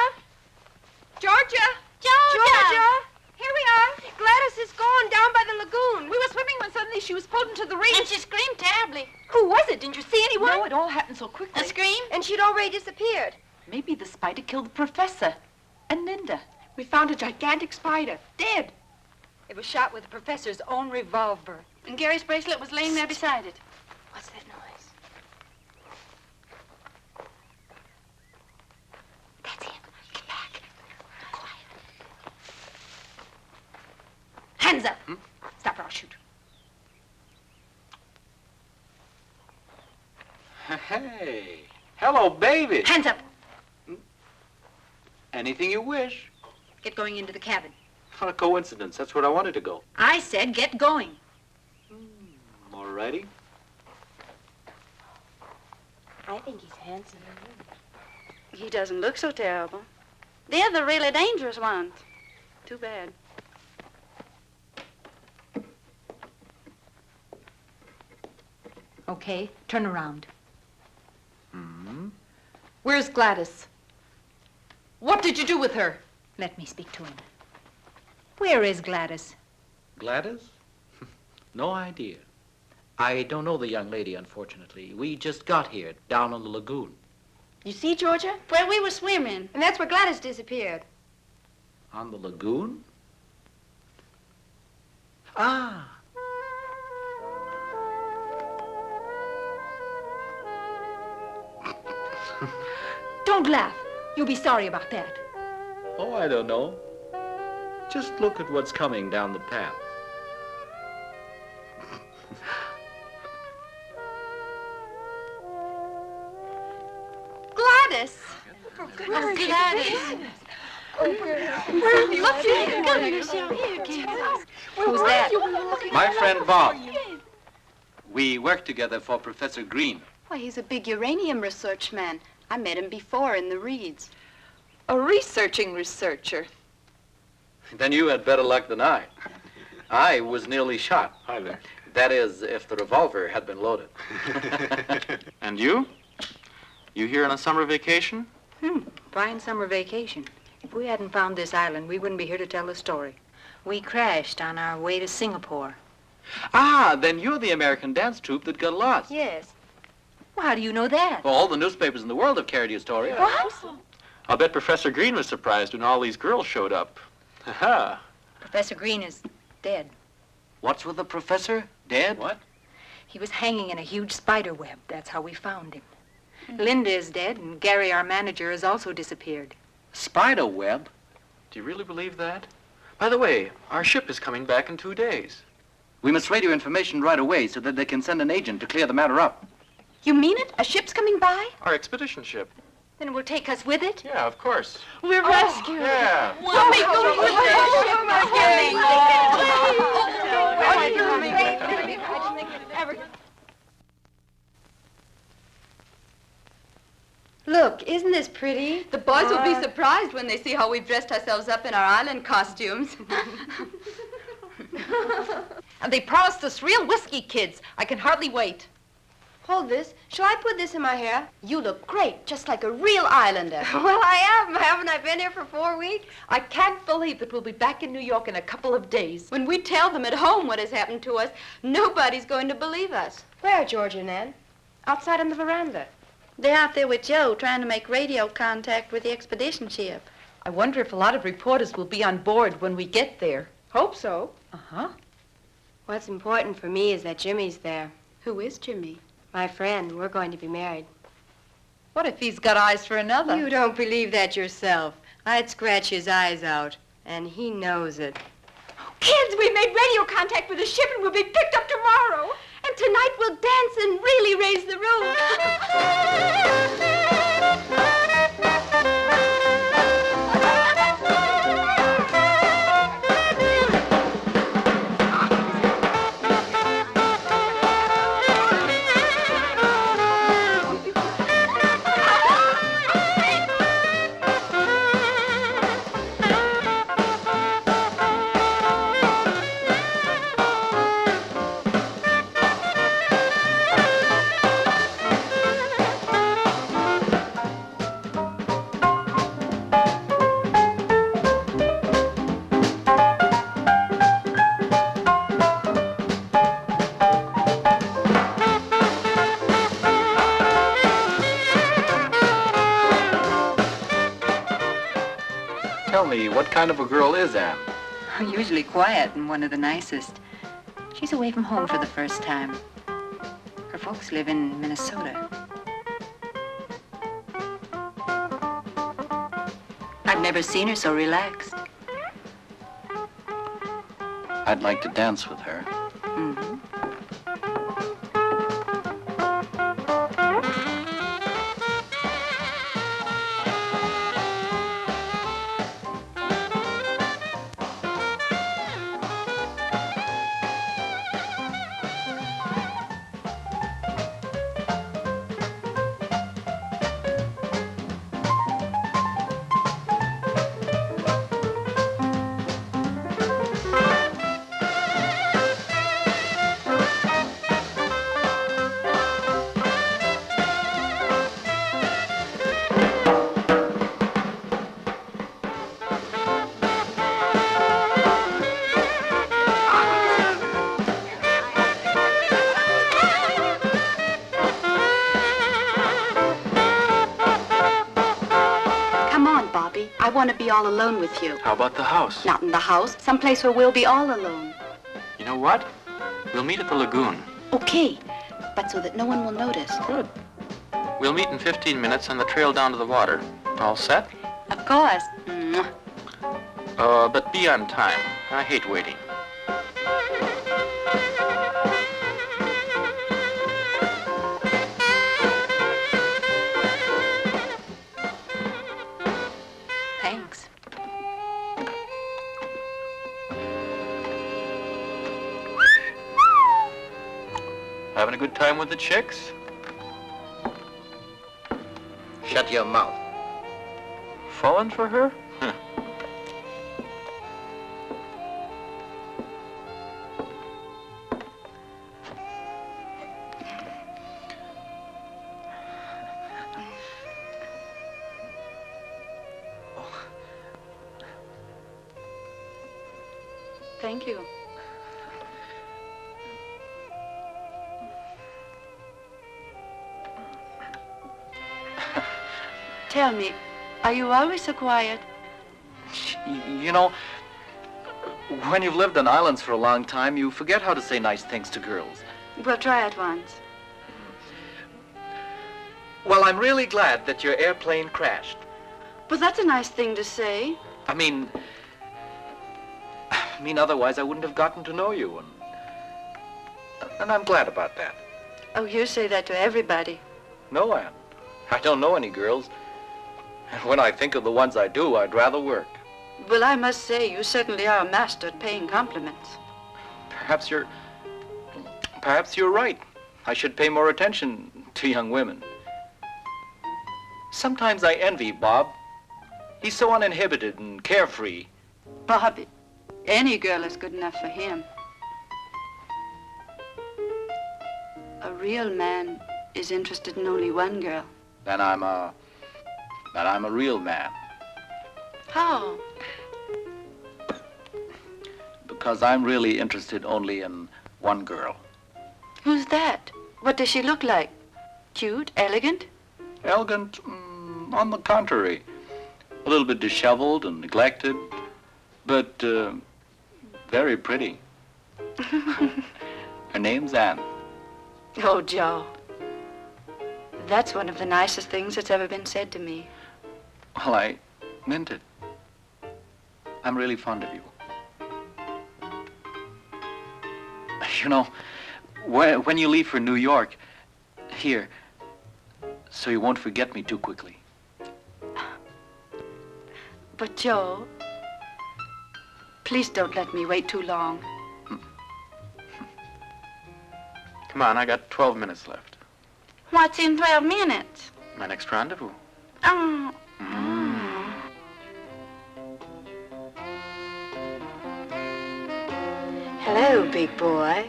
Georgia! Georgia! Here we are. Gladys is gone down by the lagoon. We were swimming when suddenly she was pulled into the reef. And she screamed terribly. Who was it? Didn't you see anyone? No, it all happened so quickly. A scream? And she'd already disappeared. Maybe the spider killed the professor and Linda. We found a gigantic spider, dead. It was shot with the professor's own revolver. And Gary's bracelet was laying there beside it. What's that noise? That's him. Get back. Quiet. Hands up! Stop or I'll shoot. Hey, hello, baby. Hands up! Anything you wish. Get going into the cabin. What a coincidence. That's where I wanted to go. I said get going. All righty. I think he's handsome. He doesn't look so terrible. They're the really dangerous ones. Too bad. Okay, turn around. Where's Gladys? What did you do with her? Let me speak to him. Where is Gladys? Gladys? No idea. I don't know the young lady, unfortunately. We just got here, down on the lagoon. You see, Georgia? Where we were swimming. And that's where Gladys disappeared. On the lagoon? Ah. Don't laugh. You'll be sorry about that. Oh, I don't know. Just look at what's coming down the path. Gladys! Where's Gladys? Look here. Who's that? My friend Bob. We work together for Professor Green. Why, he's a big uranium research man. I met him before in the reeds. A researching researcher. Then you had better luck than I. I was nearly shot. Hi there. That is, if the revolver had been loaded. And you? You here on a summer vacation? Fine summer vacation. If we hadn't found this island, we wouldn't be here to tell the story. We crashed on our way to Singapore. Ah, then you're the American dance troupe that got lost. Yes. Well, how do you know that? Well, all the newspapers in the world have carried your story. What? I'll bet Professor Green was surprised when all these girls showed up. Ha-ha. Professor Green is dead. What's with the professor? Dead? What? He was hanging in a huge spider web. That's how we found him. Linda is dead, and Gary, our manager, has also disappeared. Spider web? Do you really believe that? By the way, our ship is coming back in 2 days. We must radio information right away so that they can send an agent to clear the matter up. You mean it? A ship's coming by? Our expedition ship. Then it will take us with it? Yeah, of course. We're rescued. Yeah. We'll be going with Look, isn't this pretty? The boys will be surprised when they see how we've dressed ourselves up in our island costumes. And they promised us real whiskey kids. I can hardly wait. Hold this. Shall I put this in my hair? You look great, just like a real islander. Well, I am. Haven't I been here for 4 weeks? I can't believe that we'll be back in New York in a couple of days. When we tell them at home what has happened to us, nobody's going to believe us. Where, Georgia and Ann? Outside on the veranda. They're out there with Joe trying to make radio contact with the expedition ship. I wonder if a lot of reporters will be on board when we get there. Hope so. Uh-huh. What's important for me is that Jimmy's there. Who is Jimmy? My friend. We're going to be married. What if he's got eyes for another? You don't believe that yourself. I'd scratch his eyes out, and he knows it. Kids, we made radio contact with the ship and we'll be picked up tomorrow. And tonight we'll dance and really raise the roof. what kind of a girl is Anne? Usually quiet and one of the nicest. She's away from home for the first time. Her folks live in Minnesota. I've never seen her so relaxed. I'd like to dance with her. Mm-hmm. I want to be all alone with you. How about the house? Not in the house. Someplace where we'll be all alone. You know what? We'll meet at the lagoon. Okay, but so that no one will notice. Good. We'll meet in 15 minutes on the trail down to the water. All set? Of course. But be on time. I hate waiting. Thanks. Having a good time with the chicks? Shut your mouth. Falling for her? Huh. Thank you. Tell me, are you always so quiet? You know, when you've lived on islands for a long time, you forget how to say nice things to girls. We'll try it once. Well, I'm really glad that your airplane crashed. But that's a nice thing to say. I mean, otherwise I wouldn't have gotten to know you, and I'm glad about that. Oh, you say that to everybody. No, Anne. I don't know any girls. And when I think of the ones I do, I'd rather work. Well, I must say, you certainly are a master at paying compliments. Perhaps you're right. I should pay more attention to young women. Sometimes I envy Bob. He's so uninhibited and carefree. Bob, any girl is good enough for him. A real man is interested in only one girl. Then I'm a real man. How? Because I'm really interested only in one girl. Who's that? What does she look like? Cute? Elegant? Elegant? On the contrary. A little bit disheveled and neglected, but very pretty. Her name's Anne. Oh, Joe. That's one of the nicest things that's ever been said to me. Well, I meant it. I'm really fond of you. You know, when you leave for New York, here, so you won't forget me too quickly. But, Joe, please don't let me wait too long. Come on, I got 12 minutes left. What's in 12 minutes? My next rendezvous. Oh. Hello, big boy.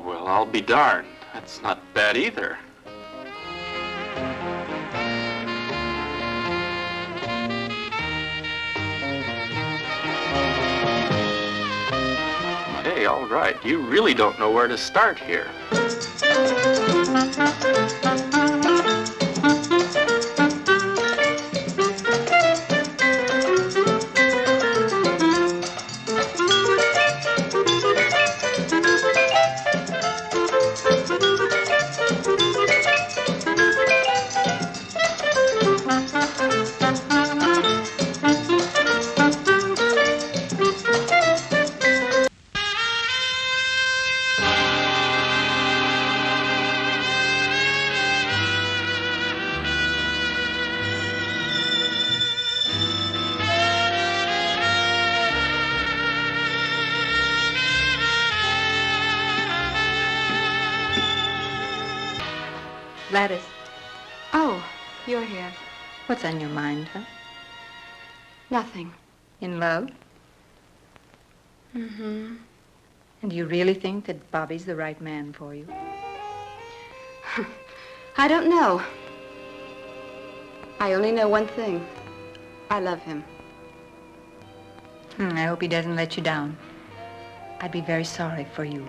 Well, I'll be darned. That's not bad either. Hey, all right. You really don't know where to start here. Gladys, Oh, you're here. what's on your mind, huh? Nothing. In love? Mm-hmm. And do you really think that Bobby's the right man for you? I don't know. I only know one thing. I love him. I hope he doesn't let you down. I'd be very sorry for you.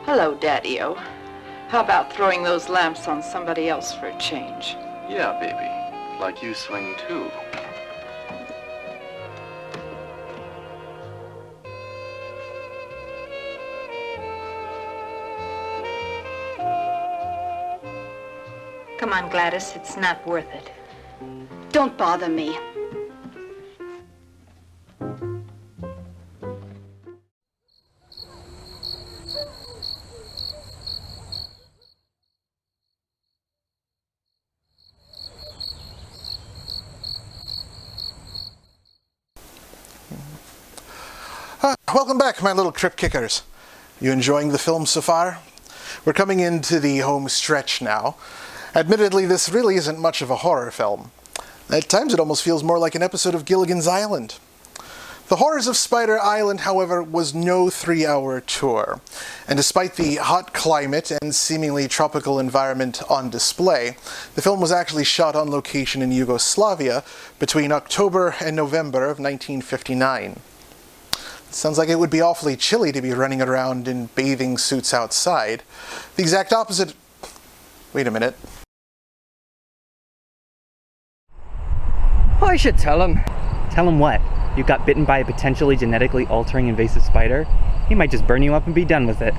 Hello, Daddy-O. How about throwing those lamps on somebody else for a change? Yeah, baby. Like you swing too. Come on, Gladys, it's not worth it. Don't bother me. Welcome back, my little trip kickers. You enjoying the film so far? We're coming into the home stretch now. Admittedly, this really isn't much of a horror film. At times it almost feels more like an episode of Gilligan's Island. The Horrors of Spider Island, however, was no 3-hour tour. And despite the hot climate and seemingly tropical environment on display, the film was actually shot on location in Yugoslavia between October and November of 1959. It sounds like it would be awfully chilly to be running around in bathing suits outside. The exact opposite... Wait a minute. I should tell him. Tell him what? You got bitten by a potentially genetically altering invasive spider? He might just burn you up and be done with it.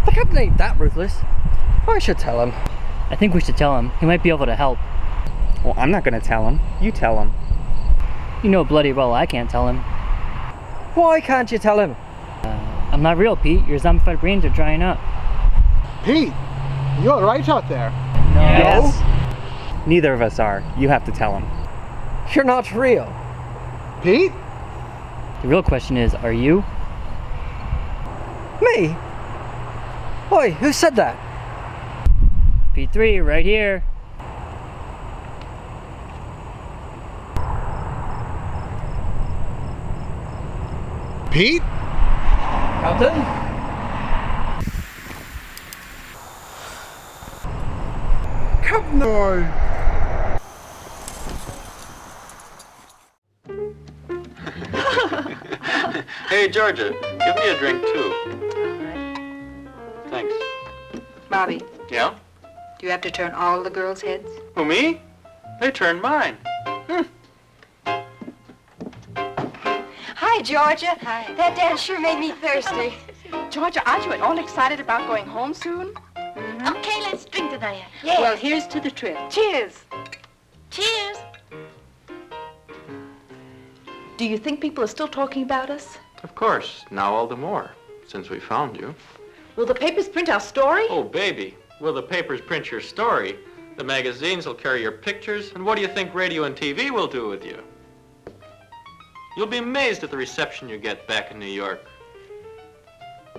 The captain ain't that ruthless. I should tell him. I think we should tell him. He might be able to help. Well, I'm not gonna tell him. You tell him. You know bloody well I can't tell him. Why can't you tell him? I'm not real, Pete. Your zombified brains are drying up. Pete, you alright out there? No. Yes. Neither of us are. You have to tell him. You're not real. Pete? The real question is, are you? Me? Oi, who said that? P3, right here. Pete? Captain? Captain! Hey, Georgia, give me a drink, too. Thanks. Bobby, Yeah? do you have to turn all the girls' heads? Who, me? They turned mine. Hi, Georgia. Hi. That dance sure made me thirsty. Georgia, aren't you all excited about going home soon? Okay, let's drink to that. Yeah. Well, here's to the trip. Cheers. Cheers. Do you think people are still talking about us? Of course, now all the more, since we found you. Will the papers print our story? Oh, baby, will the papers print your story? The magazines will carry your pictures, and what do you think radio and TV will do with you? You'll be amazed at the reception you get back in New York.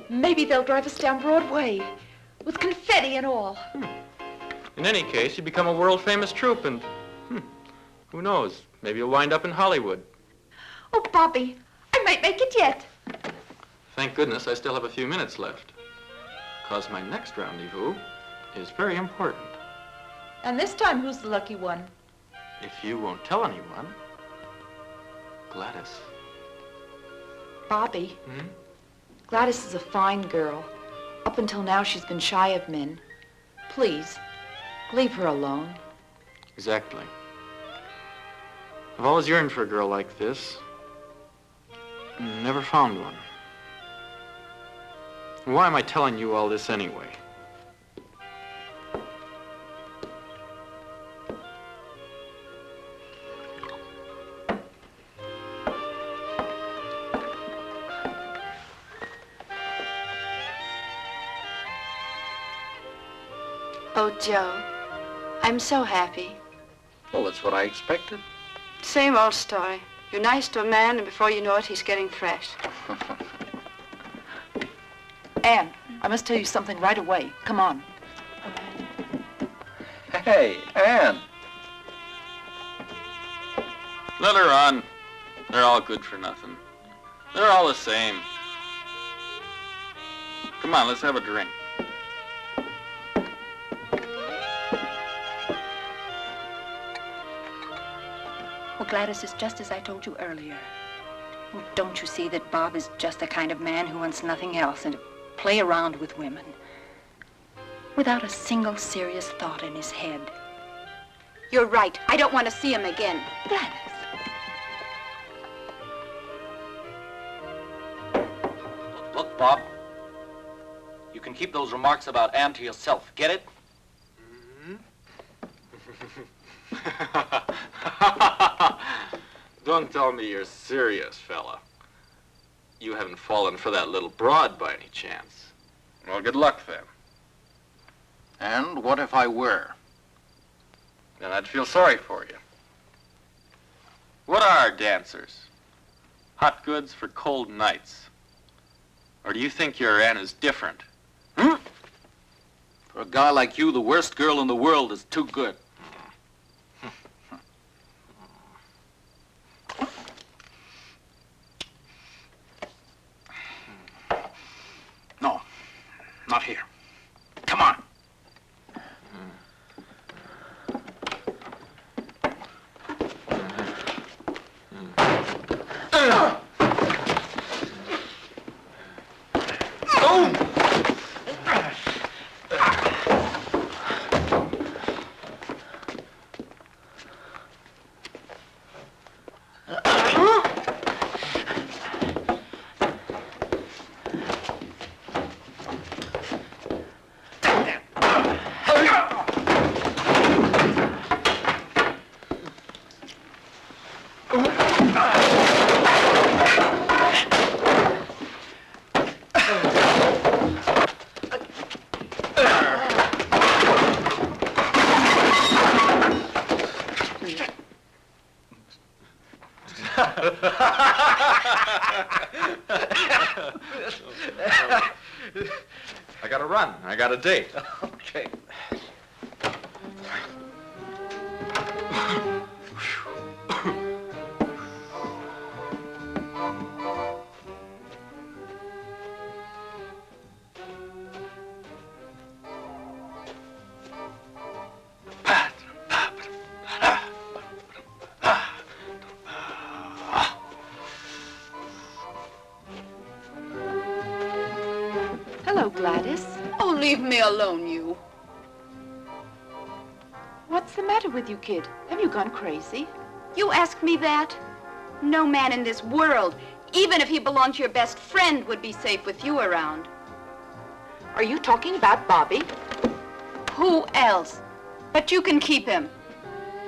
Maybe they'll drive us down Broadway with confetti and all. In any case, you become a world-famous troupe, and who knows, maybe you'll wind up in Hollywood. Oh, Bobby, I might make it yet. Thank goodness I still have a few minutes left, because my next rendezvous is very important. And this time, who's the lucky one? If you won't tell anyone, Gladys. Bobby, Gladys is a fine girl. Up until now, she's been shy of men. Please, leave her alone. Exactly. I've always yearned for a girl like this. Never found one. Why am I telling you all this anyway? Oh, Joe, I'm so happy. Well, that's what I expected. Same old story. You're nice to a man, and before you know it, he's getting fresh. Anne, I must tell you something right away. Come on. Hey, Anne. Let her on. They're all good for nothing. They're all the same. Come on, let's have a drink. Well, Gladys, it's just as I told you earlier. Well, don't you see that Bob is just the kind of man who wants nothing else than to play around with women without a single serious thought in his head? You're right. I don't want to see him again. Gladys. Look, Bob. You can keep those remarks about Anne to yourself. Get it? Don't tell me you're serious, fella. You haven't fallen for that little broad by any chance. Well, good luck then. And what if I were? Then I'd feel sorry for you. What are dancers? Hot goods for cold nights. Or do you think your Anne is different? For a guy like you, the worst girl in the world is too good. No, not here. Come on. I gotta run. I got a date. Okay. Hello, Gladys. Oh, leave me alone, you. What's the matter with you, kid? Have you gone crazy? You ask me that? No man in this world, even if he belonged to your best friend, would be safe with you around. Are you talking about Bobby? Who else? But you can keep him.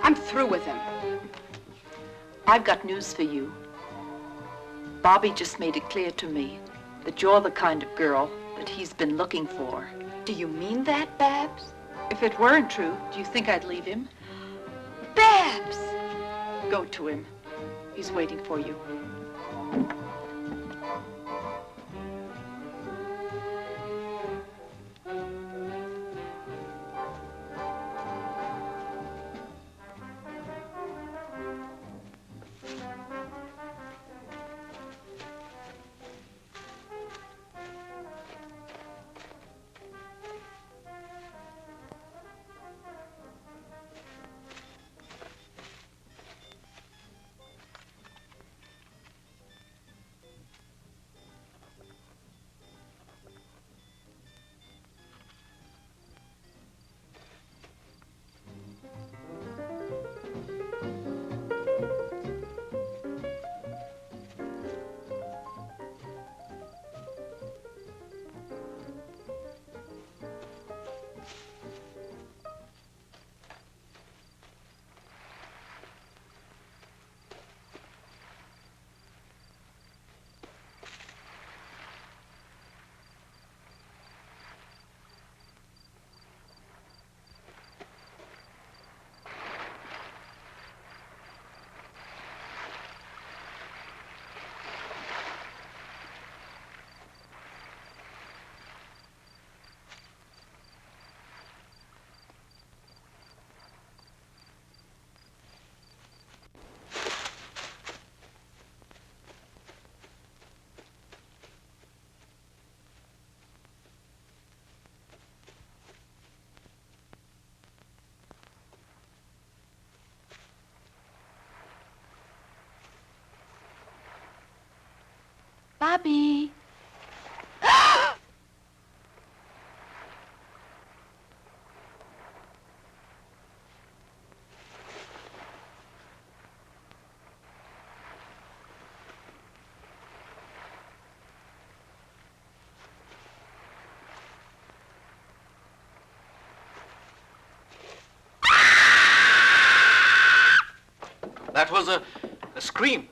I'm through with him. I've got news for you. Bobby just made it clear to me that you're the kind of girl that he's been looking for. Do you mean that, Babs? If it weren't true, do you think I'd leave him? Babs! Go to him. He's waiting for you. Bobby. That was a scream.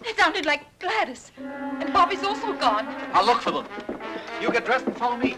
It sounded like Gladys. And Bobby's also gone. I'll look for them. You get dressed and follow me.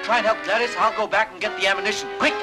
Try and help Gladys. I'll go back and get the ammunition. Quick!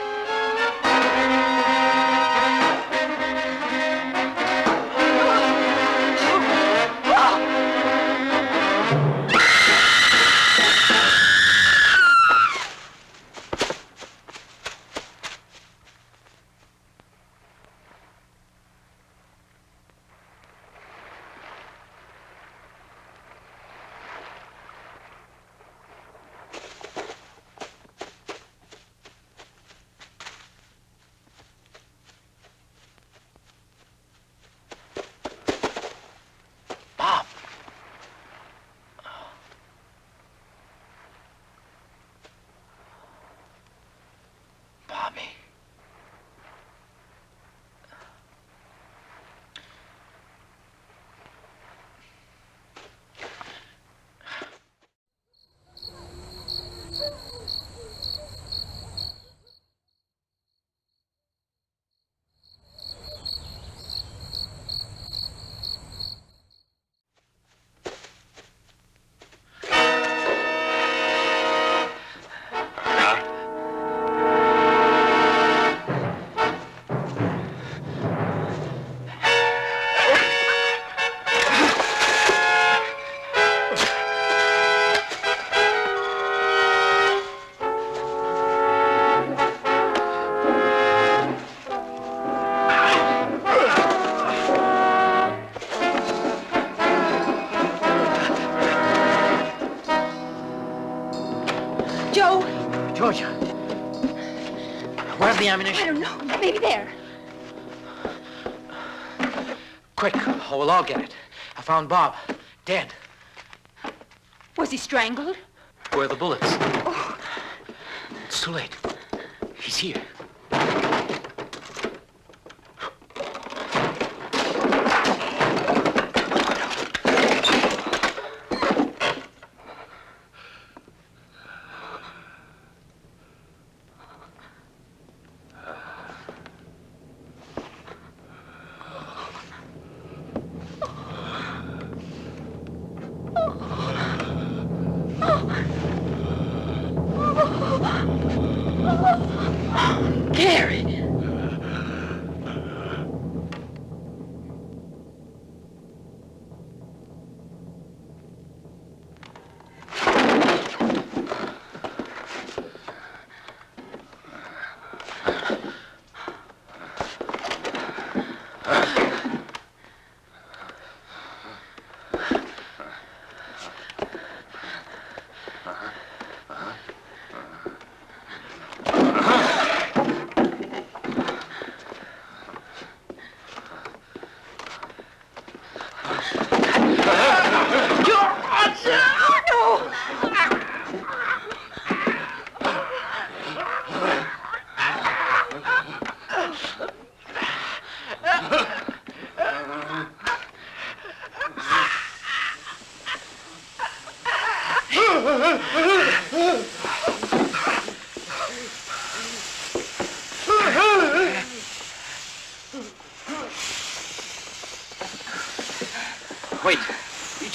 Where's the ammunition? I don't know. Maybe there. Quick, or we'll all get it. I found Bob, dead. Was he strangled? Where are the bullets? Oh. It's too late. He's here.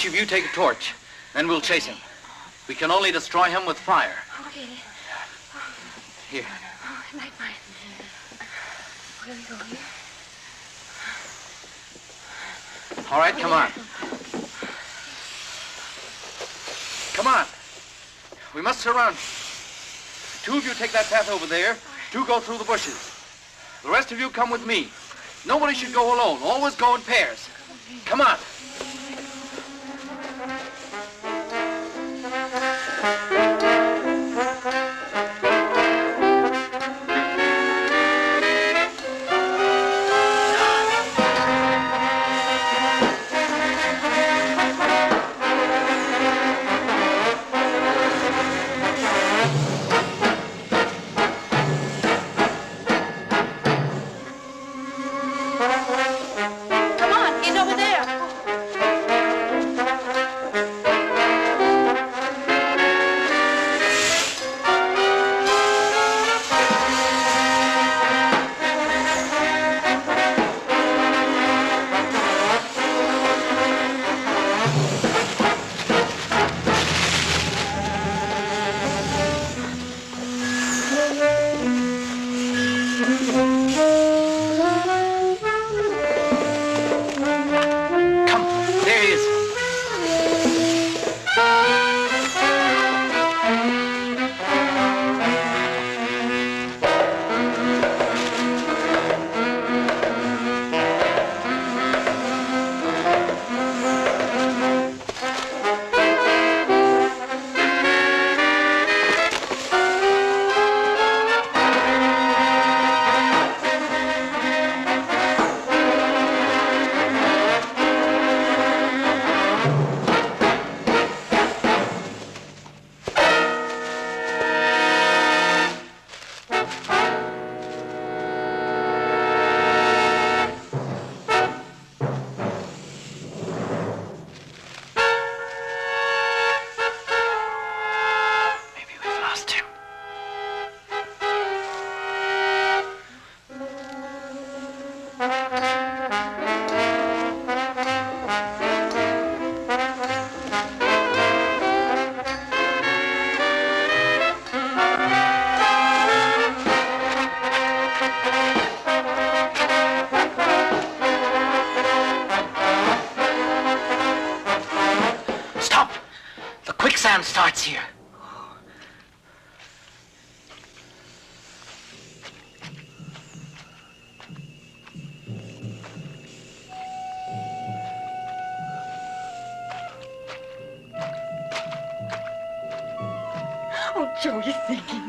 of you take a torch. Then we'll chase him. We can only destroy him with fire. Okay. Here. Oh, night, mine. Where do we go here? All right, come on. Come on. We must surround you. 2 of you take that path over there. 2 go through the bushes. The rest of you come with me. Nobody should go alone. Always go in pairs. Come on. Come on, he's over there. There he is. Stop! The quicksand starts here. Oh, Joe, you're thinking.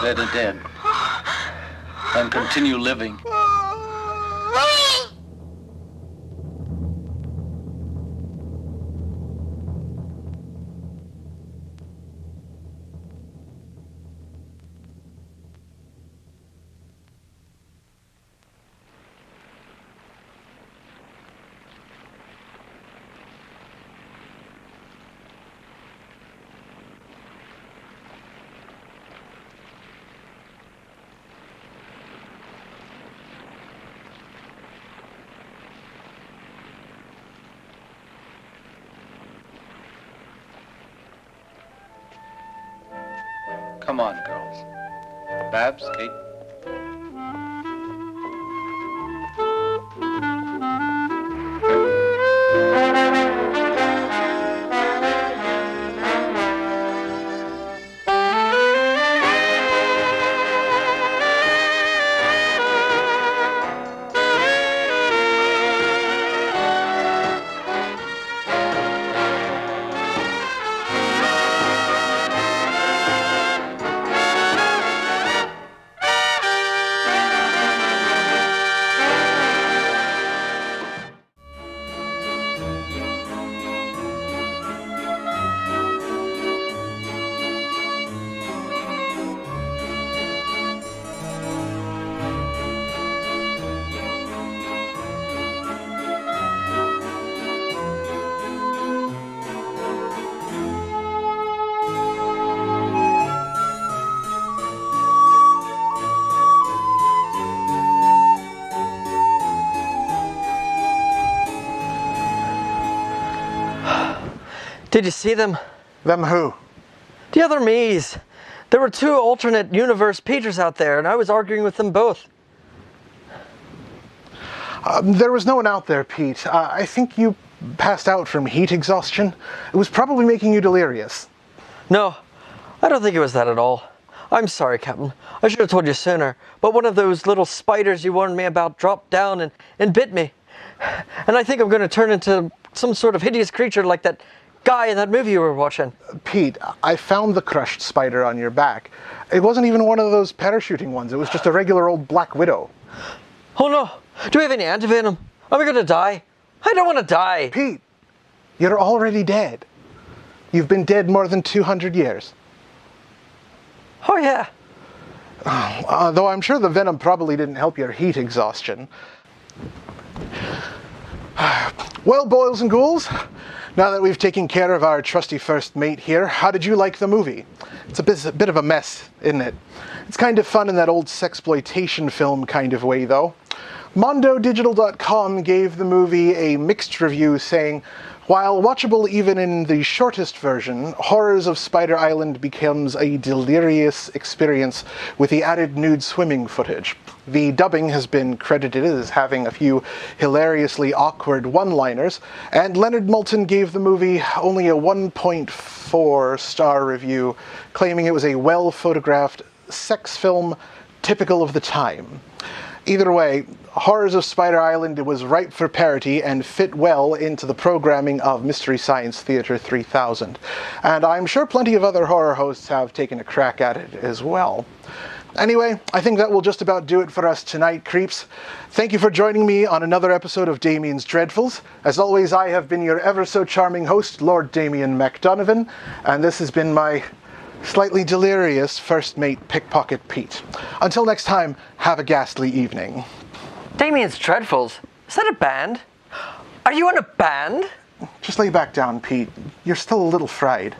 Let it dead. And continue living. Come on, girls. Babs, Kate. Did you see them? Them who? The other me's. There were 2 alternate universe Peters out there, and I was arguing with them both. There was no one out there, Pete. I think you passed out from heat exhaustion. It was probably making you delirious. No, I don't think it was that at all. I'm sorry, Captain. I should have told you sooner, but one of those little spiders you warned me about dropped down and bit me. And I think I'm going to turn into some sort of hideous creature like that guy in that movie you were watching. Pete, I found the crushed spider on your back. It wasn't even one of those parachuting ones. It was just a regular old black widow. Oh no! Do we have any antivenom? Are we going to die? I don't want to die. Pete, you're already dead. You've been dead more than 200 years. Oh yeah. Though I'm sure the venom probably didn't help your heat exhaustion. Well, boys and ghouls, now that we've taken care of our trusty first mate here, how did you like the movie? It's a bit of a mess, isn't it? It's kind of fun in that old sexploitation film kind of way, though. MondoDigital.com gave the movie a mixed review, saying, while watchable even in the shortest version, Horrors of Spider Island becomes a delirious experience with the added nude swimming footage. The dubbing has been credited as having a few hilariously awkward one-liners, and Leonard Moulton gave the movie only a 1.4-star review, claiming it was a well-photographed sex film typical of the time. Either way, Horrors of Spider Island was ripe for parody and fit well into the programming of Mystery Science Theater 3000. And I'm sure plenty of other horror hosts have taken a crack at it as well. Anyway, I think that will just about do it for us tonight, creeps. Thank you for joining me on another episode of Damian's Dreadfuls. As always, I have been your ever-so-charming host, Lord Damian MacDonovan, and this has been my slightly delirious first mate, Pickpocket Pete. Until next time, have a ghastly evening. Damian's Dreadfuls? Is that a band? Are you in a band? Just lay back down, Pete. You're still a little fried.